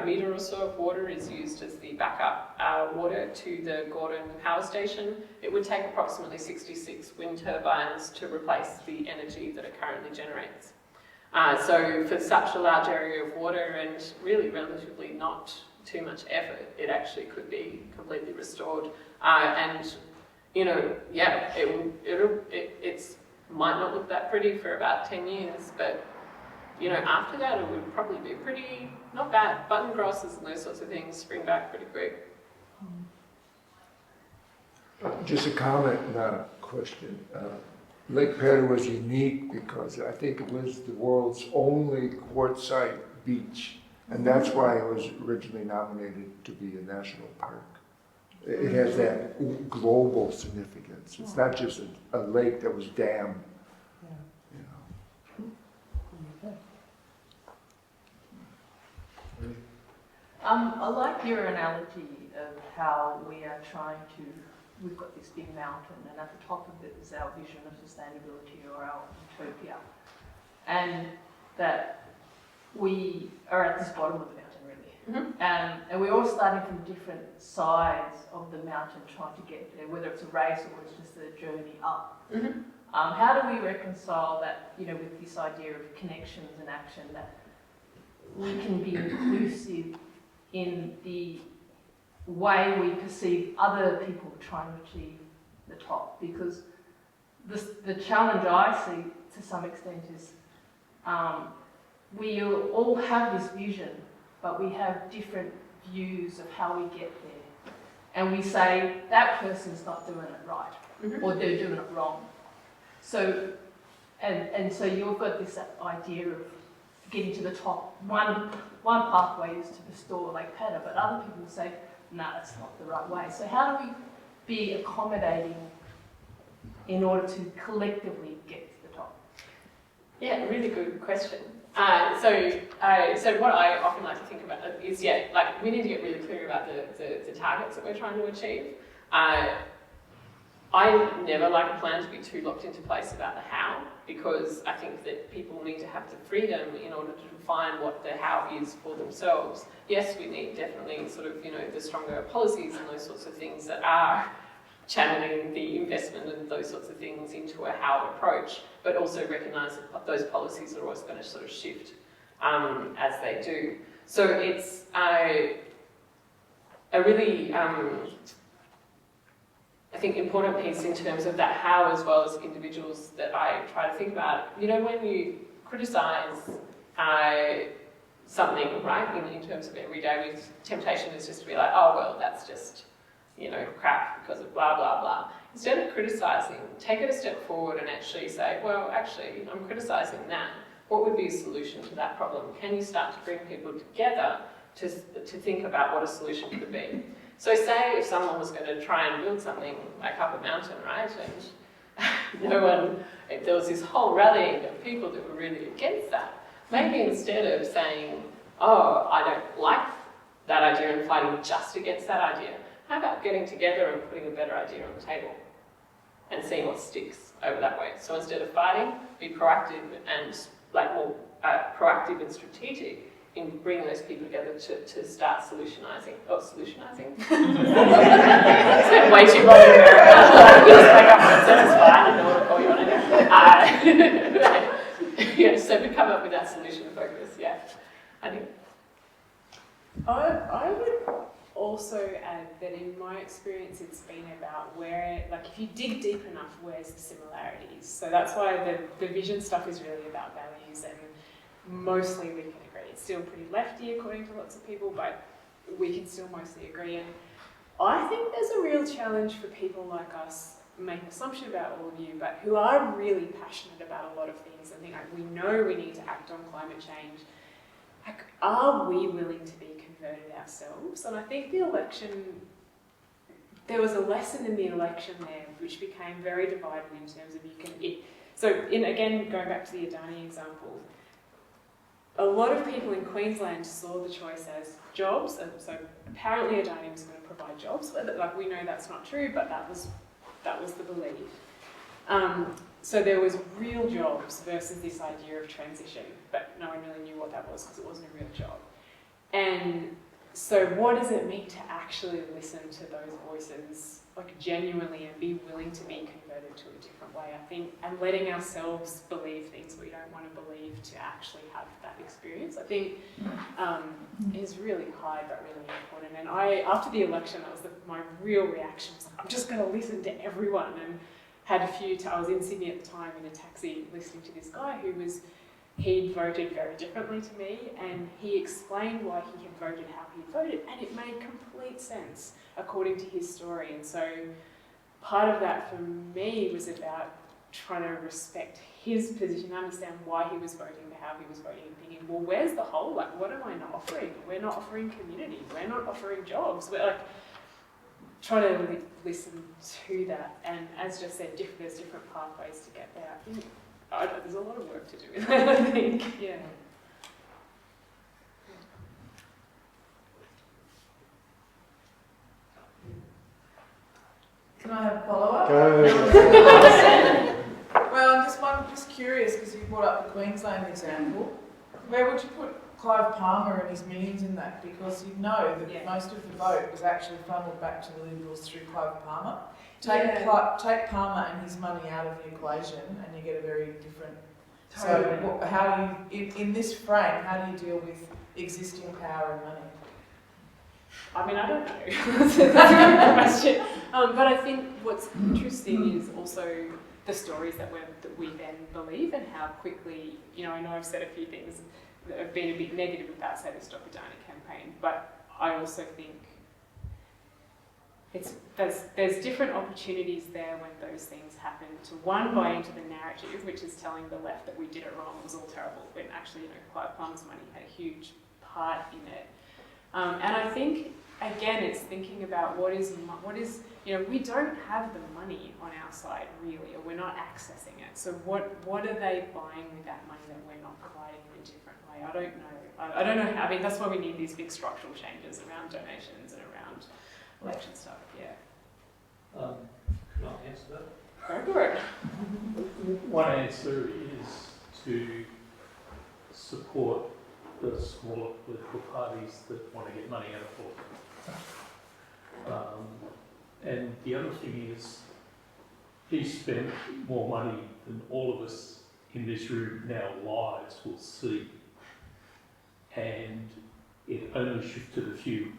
metre or so of water is used as the backup water to the Gordon power station. It would take approximately 66 wind turbines to replace the energy that it currently generates. So for such a large area of water and really relatively not too much effort, it actually could be completely restored. And, you know, yeah, it might not look that pretty for about 10 years, but, you know, after that it would probably be pretty, not bad. Button grasses and those sorts of things spring back pretty quick. Just a comment, not a question. Lake Perry was unique because I think it was the world's only quartzite beach, and that's why it was originally nominated to be a national park. It has that global significance. It's not just a lake that was dammed. Yeah. You know. I like your analogy of how we are trying to, we've got this big mountain and at the top of it is our vision of sustainability or our utopia. And that we are at this bottom of the mountain really. Mm-hmm. And we're all starting from different sides of the mountain trying to get there, whether it's a race or it's just a journey up. Mm-hmm. How do we reconcile that, you know, with this idea of connections and action, that we can be inclusive in the way we perceive other people trying to achieve the top? Because the challenge I see to some extent is we all have this vision, but we have different views of how we get there. And we say, that person's not doing it right, mm-hmm. or they're doing it wrong. So, and so you've got this idea of getting to the top. One pathway is to restore Lake Peta, but other people say, no, that's not the right way. So how do we be accommodating in order to collectively get to the top? Yeah, really good question. So what I often like to think about is, yeah, like we need to get really clear about the targets that we're trying to achieve. I never like a plan to be too locked into place about the how, because I think that people need to have the freedom in order to define what the how is for themselves. Yes, we need definitely sort of, you know, the stronger policies and those sorts of things that are channeling the investment and those sorts of things into a how approach, but also recognise that those policies are always going to sort of shift as they do. So it's a really, I think, important piece in terms of that how, as well as individuals, that I try to think about. You know, when you criticise something, right, in terms of everyday, temptation is just to be like, oh, well, that's just, you know, crap because of blah, blah, blah. Instead of criticising, take it a step forward and actually say, well, actually, I'm criticising that. What would be a solution to that problem? Can you start to bring people together to think about what a solution could be? So say if someone was going to try and build something like up a mountain, right, and if there was this whole rallying of people that were really against that, maybe instead of saying, oh, I don't like that idea and fighting just against that idea, how about getting together and putting a better idea on the table and seeing what sticks over that way? So instead of fighting, be proactive and more proactive and strategic in bringing those people together to start solutionising. Oh, solutionising? It's been way too long in America. Just wake up and say it's fine, I know what to call you on it. Yeah, so we come up with that solution focus, yeah. I think. I would also add that in my experience it's been about where, like if you dig deep enough, where's the similarities? So that's why the vision stuff is really about values, and mostly we can agree. It's still pretty lefty according to lots of people, but we can still mostly agree. And I think there's a real challenge for people like us, make an assumption about all of you, but who are really passionate about a lot of things and think like, we know we need to act on climate change. like, are we willing to be converted ourselves? And I think the election, there was a lesson in the election there which became very divided in terms of again, going back to the Adani example, a lot of people in Queensland saw the choice as jobs, and so apparently Adani was going to provide jobs, but like we know that's not true, but that was the belief. So there was real jobs versus this idea of transition, but no one really knew what that was because it wasn't a real job. And so what does it mean to actually listen to those voices, like genuinely, and be willing to be converted to a different way, I think, and letting ourselves believe things we don't want to believe to actually have that experience, I think is really high but really important. And after the election, that was my real reaction was like, I'm just going to listen to everyone, and had I was in Sydney at the time in a taxi listening to this guy he'd voted very differently to me, and he explained why he had voted how he voted, and it made complete sense according to his story. And so part of that for me was about trying to respect his position, understand why he was voting to how he was voting, and thinking, well, where's the whole, like, what am I not offering? We're not offering community, we're not offering jobs, we're like, try to listen to that. And as just said, there's different pathways to get there. I think there's a lot of work to do with that, I think, yeah. Can I have a follow-up? Well, I'm just curious, because you brought up the Queensland example. Where would you put Clive Palmer and his millions in that? Because you know that most of the vote was actually funneled back to the Liberals through Clive Palmer. Take Palmer and his money out of the equation and you get a very different... Totally. So how do you, in this frame, how do you deal with existing power and money? I mean, I don't know. That's a good question. But I think what's interesting is also the stories that we then believe, and how quickly, I know I've said a few things that have been a bit negative about, say, the Stop Adani campaign, but I also think there's different opportunities there when those things happen to, one, buy into the narrative, which is telling the left that we did it wrong, it was all terrible, when actually, Clive Palmer's money had a huge part in it. And I think, again, it's thinking about what is, we don't have the money on our side, really, or we're not accessing it. So what are they buying with that money that we're not providing in a different way? I don't know. I don't know how, that's why we need these big structural changes around donations and around election stuff, yeah. Can I answer that? Go for it. One answer is to support the smaller political parties that want to get money out of politics. And the other thing is, he spent more money than all of us in this room now lives will see. And it only shifted a few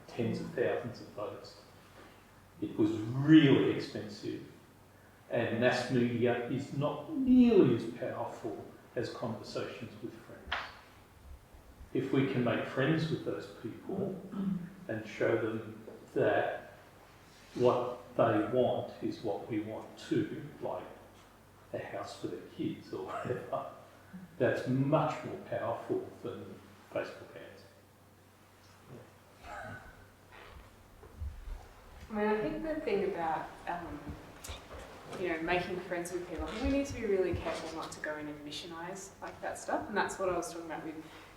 tens of thousands of votes. It was really expensive. And mass media is not nearly as powerful as conversations with friends. If we can make friends with those people and show them that what they want is what we want too, like a house for their kids or whatever, that's much more powerful than Facebook ads. I think the thing about making friends with people, I think we need to be really careful not to go in and missionize like that stuff, and that's what I was talking about with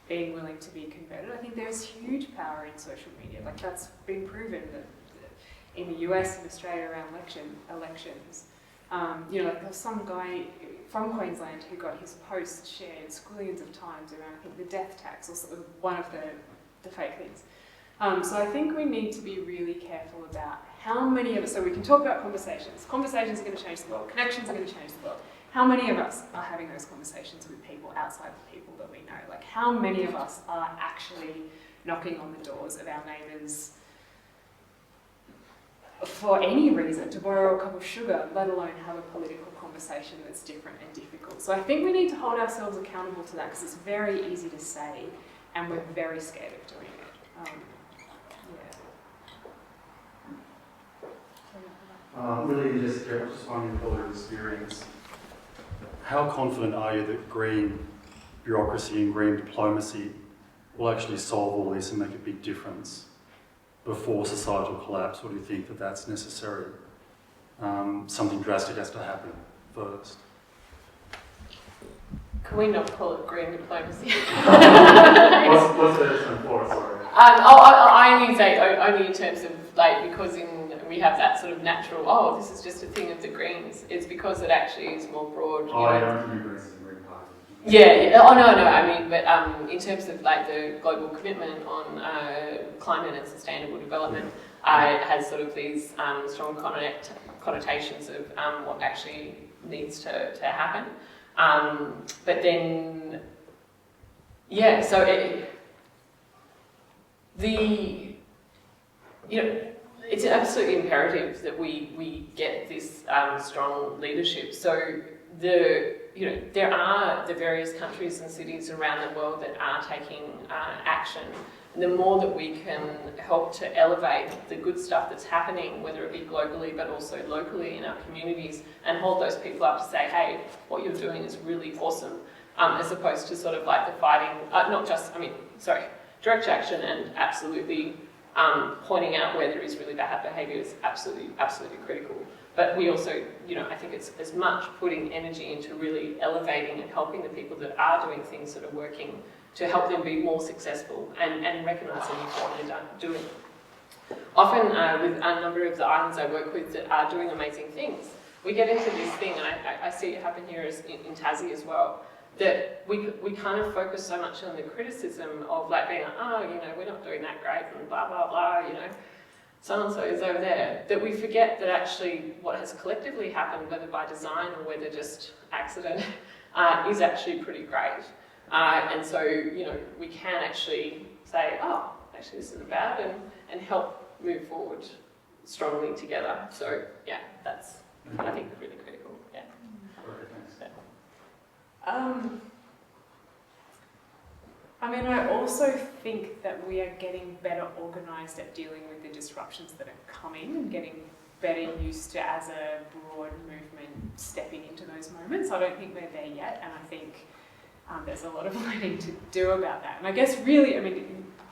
being willing to be converted. I think there's huge power in social media, like that's been proven that in the US and Australia around elections. Like there was some guy from Queensland who got his post shared squillions of times around, I think, the death tax, or sort of one of the fake things. So I think we need to be really careful about how many of us, so we can talk about conversations. Conversations are going to change the world. Connections are going to change the world. How many of us are having those conversations with people outside the people that we know? Like, how many of us are actually knocking on the doors of our neighbours for any reason, to borrow a cup of sugar, let alone have a political conversation that's different and difficult? So I think we need to hold ourselves accountable to that, because it's very easy to say, and we're very scared of doing it. Millie and Jess, just wondering from your experience, how confident are you that green bureaucracy and green diplomacy will actually solve all this and make a big difference before societal collapse, or do you think that that's necessary? Something drastic has to happen first. Can we not call it green diplomacy? What's the term for it? Sorry. I only say only in terms of like, because we have that sort of natural, oh, this is just a thing of the Greens. It's because it actually is more broad. Oh, I don't think Greens is a Green Party. Yeah. Oh no. I mean, but in terms of like the global commitment on climate and sustainable development, it has sort of these strong connotations of what actually needs to happen. But then, yeah. So it's absolutely imperative that we get this strong leadership. So there are the various countries and cities around the world that are taking action. And the more that we can help to elevate the good stuff that's happening, whether it be globally but also locally in our communities, and hold those people up to say, hey, what you're doing is really awesome, as opposed to sort of like the fighting, direct action and absolutely pointing out where there is really bad behaviour is absolutely critical. But we also, I think it's as much putting energy into really elevating and helping the people that are doing things that are working to help them be more successful and recognising what they're doing. Often with a number of the islands I work with that are doing amazing things, we get into this thing, and I see it happen here in Tassie as well, that we kind of focus so much on the criticism of like being like, we're not doing that great and blah, blah, blah, so-and-so is over there, that we forget that actually what has collectively happened, whether by design or whether just accident, is actually pretty great. And so, we can actually say, actually this isn't bad, and help move forward strongly together. So, yeah, that's, I think, really critical. Yeah. I also think that we are getting better organised at dealing with the disruptions that are coming and getting better used to, as a broad movement, stepping into those moments. I don't think we're there yet, and I think there's a lot of learning to do about that. And I guess really,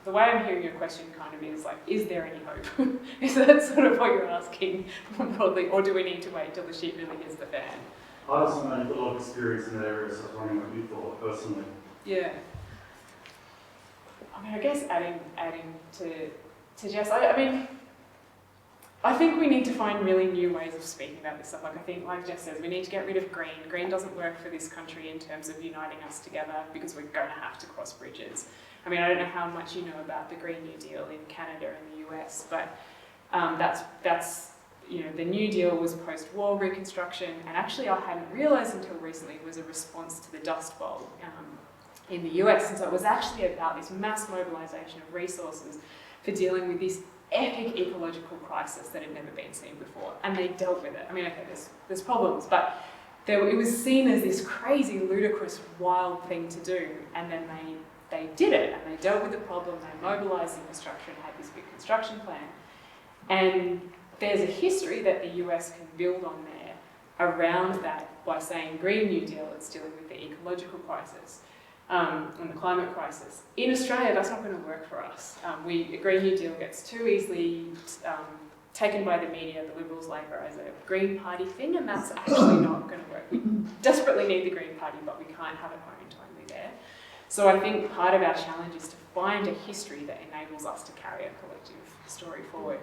the way I'm hearing your question kind of is like, is there any hope? Is that sort of what you're asking broadly, or do we need to wait till the shit really hits the fan? I also know you've got a lot of experience in that area, so I was wondering what you thought personally. Yeah. I guess adding to Jess, I think we need to find really new ways of speaking about this stuff. Like, I think, like Jess says, we need to get rid of green. Green doesn't work for this country in terms of uniting us together, because we're going to have to cross bridges. I don't know how much you know about the Green New Deal in Canada and the US, but that's the New Deal was post-war reconstruction, and actually I hadn't realised until recently it was a response to the Dust Bowl in the US, and so it was actually about this mass mobilisation of resources for dealing with this epic ecological crisis that had never been seen before, and they dealt with it. There's problems, but it was seen as this crazy, ludicrous, wild thing to do, and then they did it, and they dealt with the problem, they mobilised infrastructure and had this big construction plan. And there's a history that the US can build on there around that by saying Green New Deal, it's dealing with the ecological crisis and the climate crisis. In Australia, that's not going to work for us. Green New Deal gets too easily taken by the media, the Liberals, Labor, as a Green Party thing, and that's actually not going to work. We desperately need the Green Party, but we can't have it owned only there. So I think part of our challenge is to find a history that enables us to carry a collective story forward.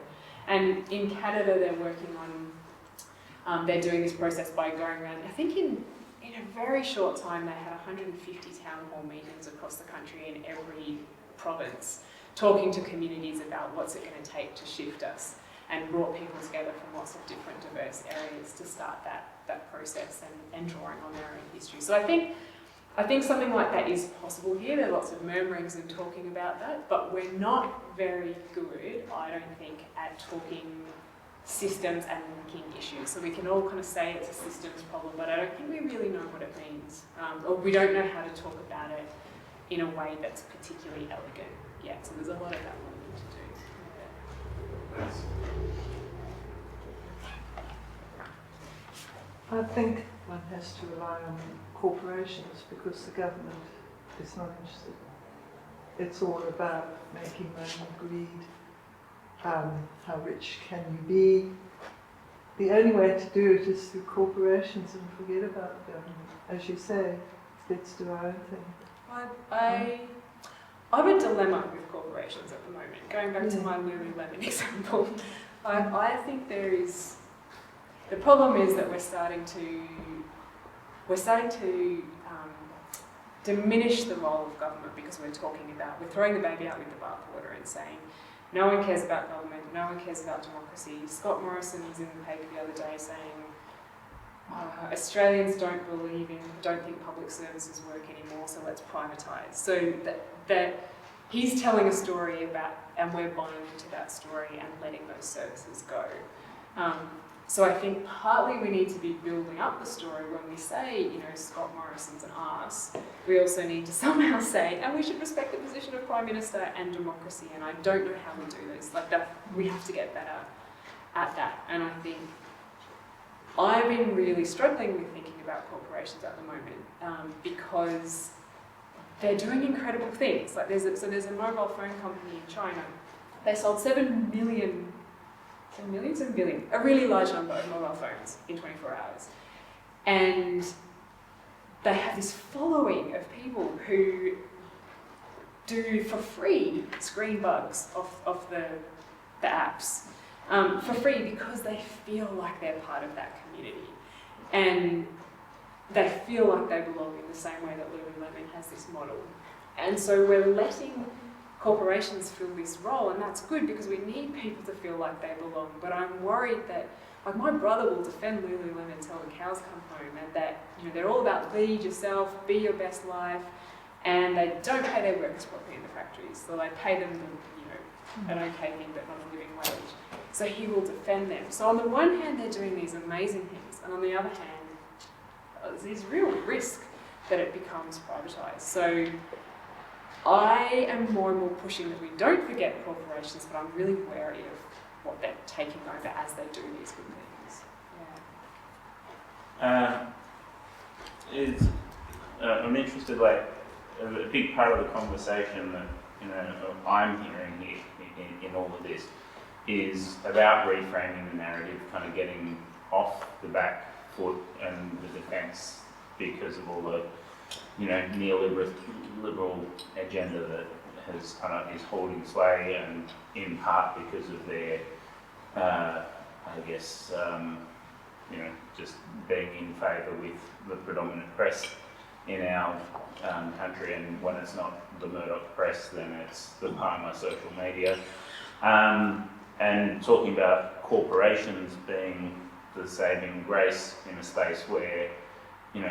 And in Canada, they're working on, they're doing this process by going around, I think in a very short time, they had 150 town hall meetings across the country in every province, talking to communities about what's it going to take to shift us, and brought people together from lots of different diverse areas to start that process and drawing on their own history. So I think something like that is possible here. There are lots of murmurings and talking about that, but we're not very good, I don't think, at talking systems and linking issues. So we can all kind of say it's a systems problem, but I don't think we really know what it means, or we don't know how to talk about it in a way that's particularly elegant yet. So there's a lot of that learning to do. Thanks. I think one has to rely on corporations because the government is not interested it's all about making money, greed, how rich can you be. The only way to do it is through corporations and forget about government. As you say, let's do our own thing. I have a dilemma with corporations at the moment. Going back to my Lululemon example, I think there is, the problem is that we're starting to diminish the role of government because we're throwing the baby out with the bathwater and saying, no one cares about government, no one cares about democracy. Scott Morrison was in the paper the other day saying, Australians don't think public services work anymore, so let's privatise. So that he's telling a story about, and we're buying into that story and letting those services go. So I think partly we need to be building up the story when we say, Scott Morrison's an arse. We also need to somehow say, and we should respect the position of Prime Minister and democracy, and I don't know how we do this. Like that, we have to get better at that. And I think I've been really struggling with thinking about corporations at the moment because they're doing incredible things. Like there's a mobile phone company in China. They sold 7 million, a really large number of mobile phones in 24 hours. And they have this following of people who do for free screen bugs of the apps. For free because they feel like they're part of that community. And they feel like they belong in the same way that Lululemon has this model. And so we're letting corporations fill this role, and that's good because we need people to feel like they belong. But I'm worried that, like my brother will defend Lululemon until the cows come home, and that they're all about lead yourself, be your best life, and they don't pay their workers properly in the factories. So they pay them, an okay thing, but not a living wage. So he will defend them. So on the one hand, they're doing these amazing things, and on the other hand, there's real risk that it becomes privatised. So I am more and more pushing that we don't forget corporations, but I'm really wary of what they're taking over as they do these good things. I'm interested, like, a big part of the conversation that I'm hearing here in all of this is about reframing the narrative, kind of getting off the back foot and the defence because of all the neoliberal agenda that has is holding sway, and in part because of their just being in favour with the predominant press in our country, and when it's not the Murdoch press, then it's the Palmer social media. And talking about corporations being the saving grace in a space where,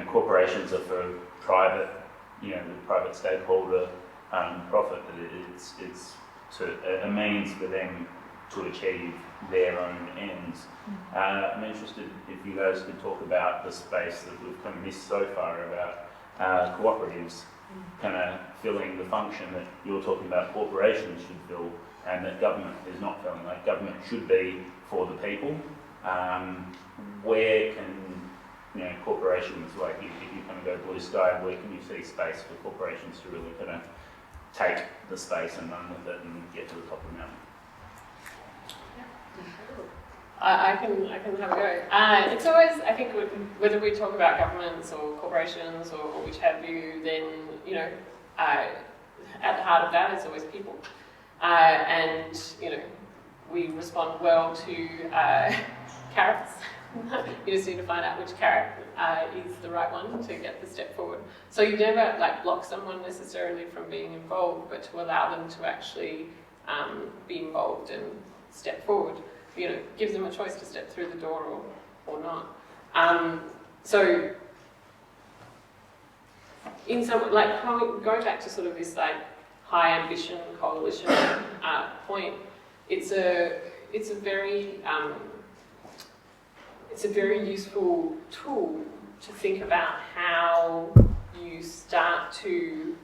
corporations are for private, the private stakeholder profit, that it's a means for them to achieve their own ends. I'm interested if you guys could talk about the space that we've kind of missed so far about cooperatives kind of filling the function that you're talking about corporations should fill, and that government is not filling. Like, government should be for the people. Where can corporations, like if you kind of go blue sky, where can you see space for corporations to really kind of take the space and run with it and get to the top of the mountain? I can have a go. It's always, I think, whether we talk about governments or corporations or which have you, then, at the heart of that is always people. And, we respond well to carrots. You just need to find out which carrot is the right one to get the step forward. So you never block someone necessarily from being involved, but to allow them to actually be involved and step forward. Gives them a choice to step through the door or not. So in some, going back to sort of this high ambition coalition point, it's a very useful tool to think about how you start to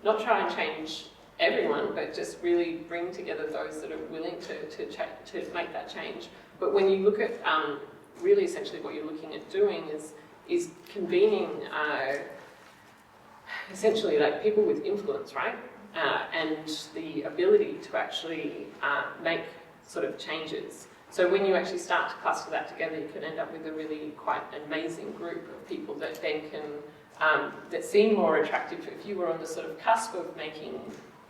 not try and change everyone, but just really bring together those that are willing to make that change. But when you look at really essentially what you're looking at doing is convening essentially people with influence, right? and the ability to actually make sort of changes. So when you actually start to cluster that together, you can end up with a really quite amazing group of people that then can, that seem more attractive. If you were on the sort of cusp of making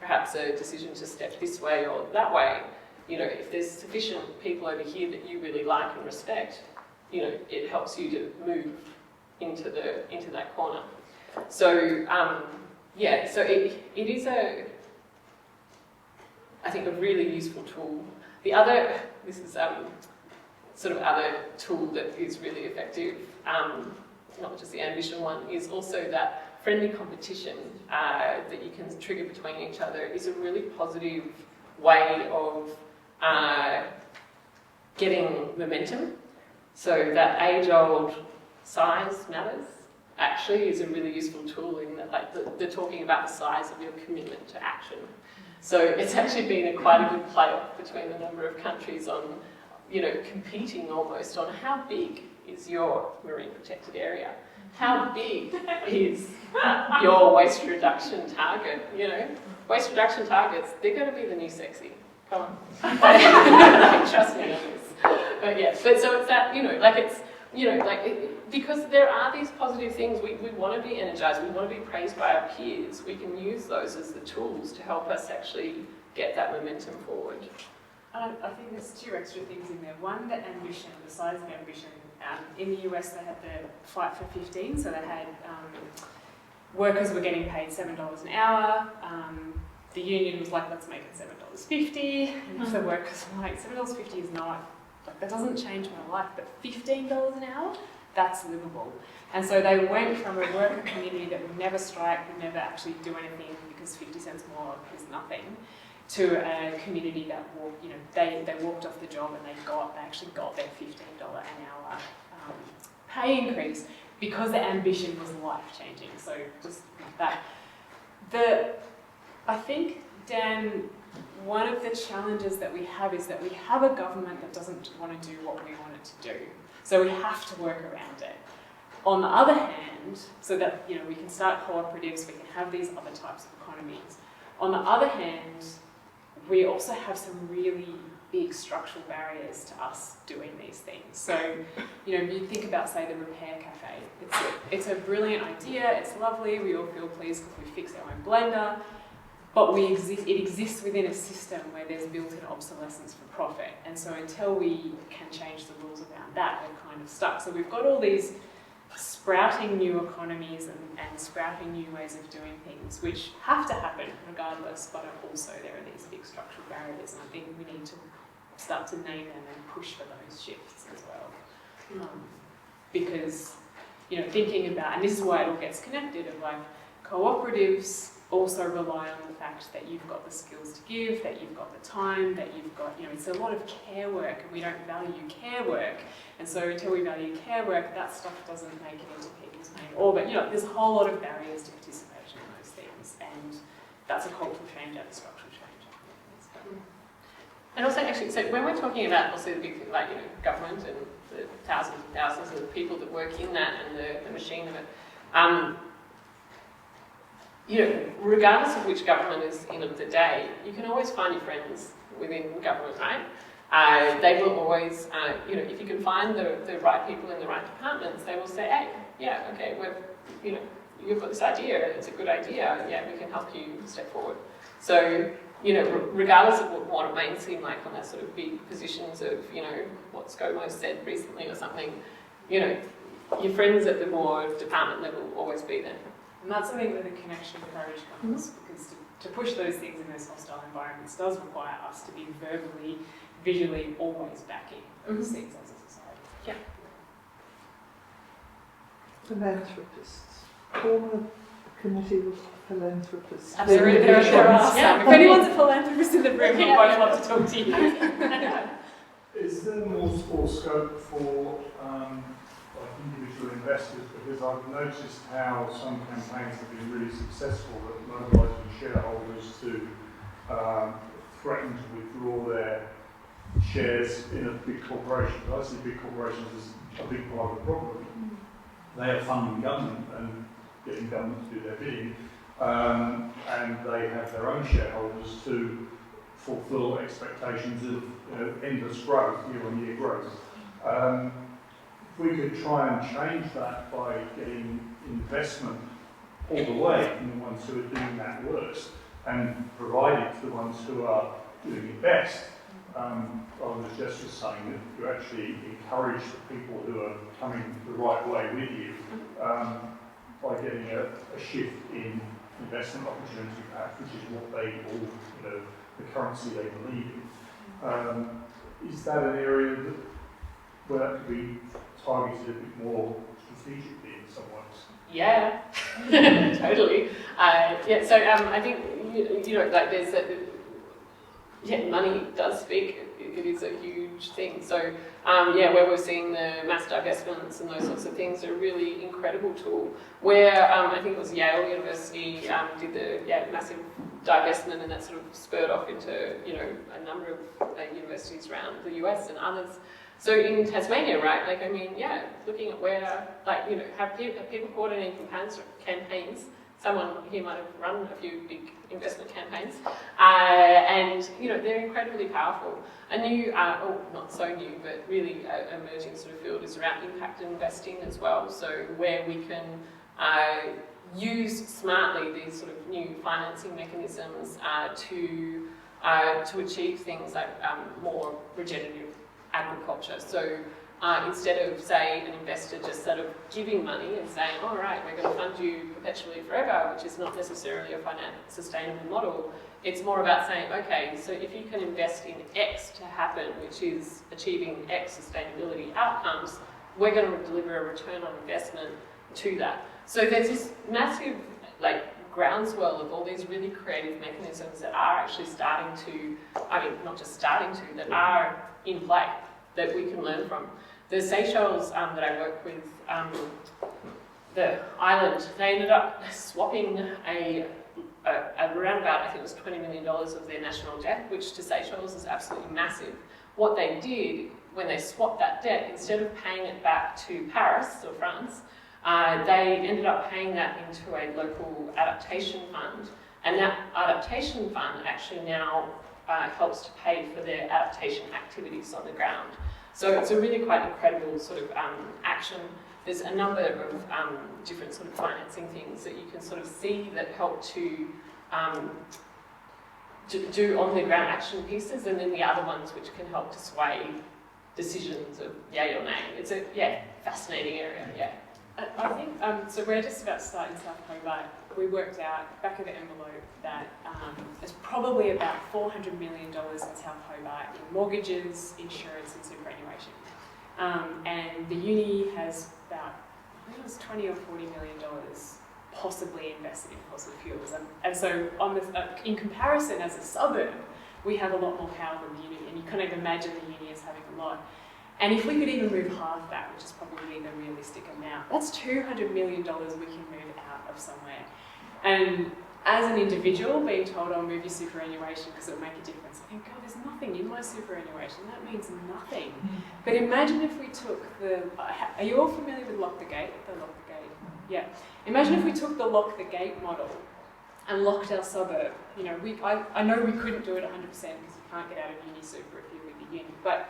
perhaps a decision to step this way or that way, you know, if there's sufficient people over here that you really like and respect, you know, it helps you to move into that corner. So yeah, so it is I think a really useful tool. The other, this is sort of other tool that is really effective, not just the ambition one, is also that friendly competition that you can trigger between each other is a really positive way of getting momentum. So that age-old size matters actually is a really useful tool in that, like, they're talking about the size of your commitment to action. So it's actually been quite a good playoff between a number of countries on, you know, competing almost on how big is your marine protected area? How big is your waste reduction target? You know, waste reduction targets, they're going to be the new sexy. Come on. Trust me on this. But yeah, but so it's that, you know, like it's, you know, like, because there are these positive things, we want to be energized, we want to be praised by our peers, we can use those as the tools to help us actually get that momentum forward. I think there's two extra things in there. One, the ambition, the size of ambition. In the US, they had the Fight for 15, so they had workers were getting paid $7 an hour. The union was like, let's make it $7.50. And the workers were like, $7.50 is not, like, that doesn't change my life, but $15 an hour, that's livable. And so they went from a worker community that would never strike, would never actually do anything because 50 cents more is nothing, to a community that walked, you know, they walked off the job and they actually got their $15 an hour pay increase because the ambition was life-changing. So just that. I think, Dan, one of the challenges that we have is that we have a government that doesn't want to do what we want it to do. So we have to work around it. On the other hand, so that, you know, we can start cooperatives, we can have these other types of economies. On the other hand, we also have some really big structural barriers to us doing these things. So, you know, if you think about, say, the Repair Cafe, it's a brilliant idea, it's lovely, we all feel pleased because we fix our own blender, but it exists within a system where there's built-in obsolescence for profit. And so until we can change the rules around that, we're kind of stuck. So we've got all these sprouting new economies and sprouting new ways of doing things, which have to happen regardless, but also there are these big structural barriers, and I think we need to start to name them and push for those shifts as well. Because, you know, thinking about, and this is why it all gets connected, of like, cooperatives also rely on the fact that you've got the skills to give, that you've got the time, that you've got, you know, it's a lot of care work, and we don't value care work. And so until we value care work, that stuff doesn't make it into people's main orbit. You know, there's a whole lot of barriers to participation in those things, and that's a cultural change and a structural change. And also, actually, so when we're talking about also the big thing, like, you know, government and the thousands and thousands of people that work in that and the machine of it, you know, regardless of which government is in of the day, you can always find your friends within government, right? They will always, you know, if you can find the right people in the right departments, they will say, hey, yeah, okay, you know, you've got this idea, it's a good idea, yeah, we can help you step forward. So, you know, regardless of what it may seem like on that sort of big positions of, you know, what ScoMo said recently or something, you know, your friends at the more department level will always be there. And that's something where the connection courage comes, because to push those things in those hostile environments does require us to be verbally, visually, always backing those things as a society. Yeah. Philanthropists. Form a committee with philanthropists. Absolutely, there are some. If anyone's a philanthropist in the room, we'd both love to talk to you. Is there more scope for individual investors? Because I've noticed how some campaigns have been really successful at mobilising shareholders to threaten to withdraw their shares in a big corporation. I see big corporations as a big part of the problem. They are funding government and getting government to do their bidding, and they have their own shareholders to fulfil expectations of endless growth, year-on-year growth. If we could try and change that by getting investment all the way from the ones who are doing that worst and provide it to the ones who are doing it best, rather than Jess was saying, that you actually encourage the people who are coming the right way with you by getting a shift in investment opportunity perhaps, which is what they all, the currency they believe in. Is that an area where that could be targeted a bit more strategically in some ways? Yeah, totally. So I think, like there's money does speak. It is a huge thing. So where we're seeing the mass divestments and those sorts of things are a really incredible tool. Where I think it was Yale University did the massive divestment, and that sort of spurred off into a number of universities around the US and others. So in Tasmania, right? Like looking at where have people coordinating campaigns. Someone here might have run a few big investment campaigns, and they're incredibly powerful. A new, not so new, but really emerging sort of field is around impact investing as well. So where we can use smartly these sort of new financing mechanisms to achieve things like more regenerative agriculture. So instead of, say, an investor just sort of giving money and saying, all right, we're going to fund you perpetually forever, which is not necessarily a sustainable model, it's more about saying, okay, so if you can invest in X to happen, which is achieving X sustainability outcomes, we're going to deliver a return on investment to that. So there's this massive groundswell of all these really creative mechanisms that are actually starting to, not just starting to, that are in play that we can learn from. The Seychelles that I work with, the island, they ended up swapping around about, I think it was $20 million of their national debt, which to Seychelles is absolutely massive. What they did when they swapped that debt, instead of paying it back to Paris or France, they ended up paying that into a local adaptation fund, and that adaptation fund actually now helps to pay for their adaptation activities on the ground. So it's a really quite incredible sort of action. There's a number of different sort of financing things that you can sort of see that help to do on the ground action pieces, and then the other ones which can help to sway decisions of yay or nay. It's a fascinating area. Yeah. I think, so we're just about to start in South Hobart. We worked out, back of the envelope, that there's probably about $400 million in South Hobart in mortgages, insurance and superannuation. And the uni has about, I think it was $20 or $40 million possibly invested in fossil fuels. And so in comparison as a suburb, we have a lot more power than the uni, and you kind of imagine the uni as having a lot. And if we could even move half that, which is probably the realistic amount, that's $200 million we can move out of somewhere. And as an individual, being told, oh, move your superannuation because it'll make a difference, I think, God, there's nothing in my superannuation. That means nothing. But imagine if we took are you all familiar with Lock the Gate? The Lock the Gate. Yeah. Imagine if we took the Lock the Gate model and locked our suburb. I know we couldn't do it 100% because you can't get out of uni super if you're with the uni, but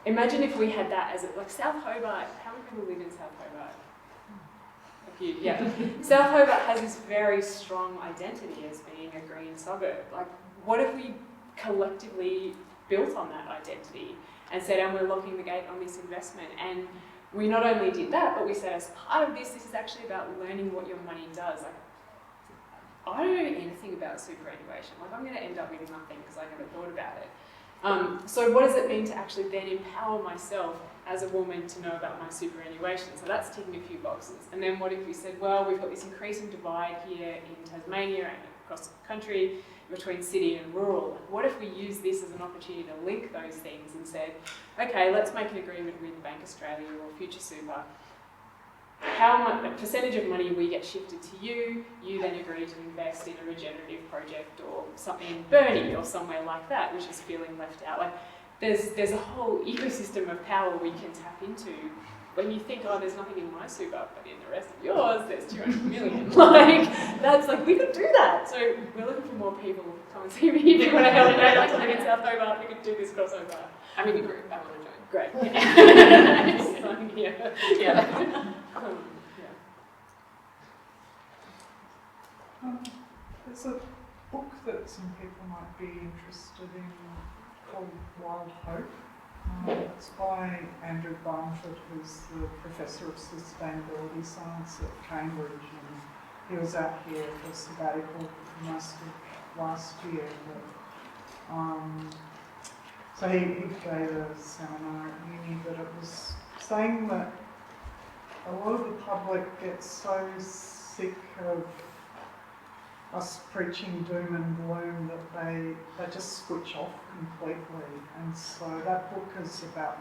imagine if we had that as South Hobart. How many people live in South Hobart? A few, yeah. South Hobart has this very strong identity as being a green suburb. What if we collectively built on that identity and said, and we're locking the gate on this investment? And we not only did that, but we said, as part of this is actually about learning what your money does. I don't know anything about superannuation. I'm going to end up with nothing because I never thought about it. So what does it mean to actually then empower myself as a woman to know about my superannuation? So that's ticking a few boxes. And then what if we said, well, we've got this increasing divide here in Tasmania and across the country between city and rural. What if we use this as an opportunity to link those things and said, okay, let's make an agreement with Bank Australia or Future Super. How much a percentage of money we get shifted to you, you then agree to invest in a regenerative project or something in Burnie or somewhere like that, which is feeling left out. There's a whole ecosystem of power we can tap into when you think, oh, there's nothing in my super, but in the rest of yours, there's 200 million. Like, that's like, we could do that. So we're looking for more people. Come and see me if you want to help. I'd like to live in South Hobart. We could do this crossover. I'm in a group, I want to join. Great. Yeah. Yeah. There's a book that some people might be interested in called Wild Hope. It's by Andrew Barnford, who's the Professor of Sustainability Science at Cambridge, and he was out here for sabbatical for most of last year. So he gave a seminar at uni, but it was saying that a lot of the public gets so sick of us preaching doom and gloom that they just switch off completely. And so that book is about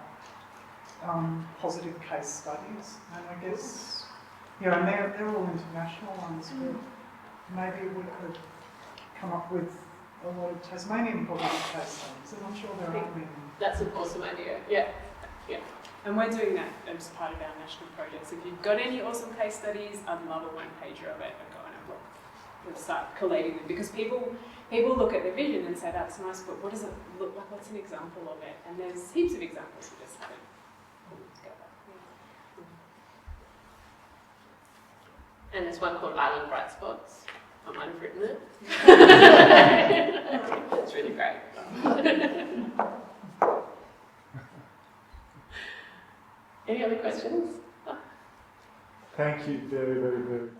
positive case studies, and I guess, and they're all international ones, but maybe we could come up with a lot of Tasmanian positive case studies, and I'm sure there are many. That's an awesome idea, yeah. And we're doing that as part of our national projects. If you've got any awesome case studies, I'd love a one-pager of it and go and have a look. We'll start collating them, because people look at the vision and say, that's nice, but what does it look like? What's an example of it? And there's heaps of examples, we just haven't pulled together. And there's one called Island Bright Spots. I might have written it. It's really great. Any other questions? Thank you very, very, very much.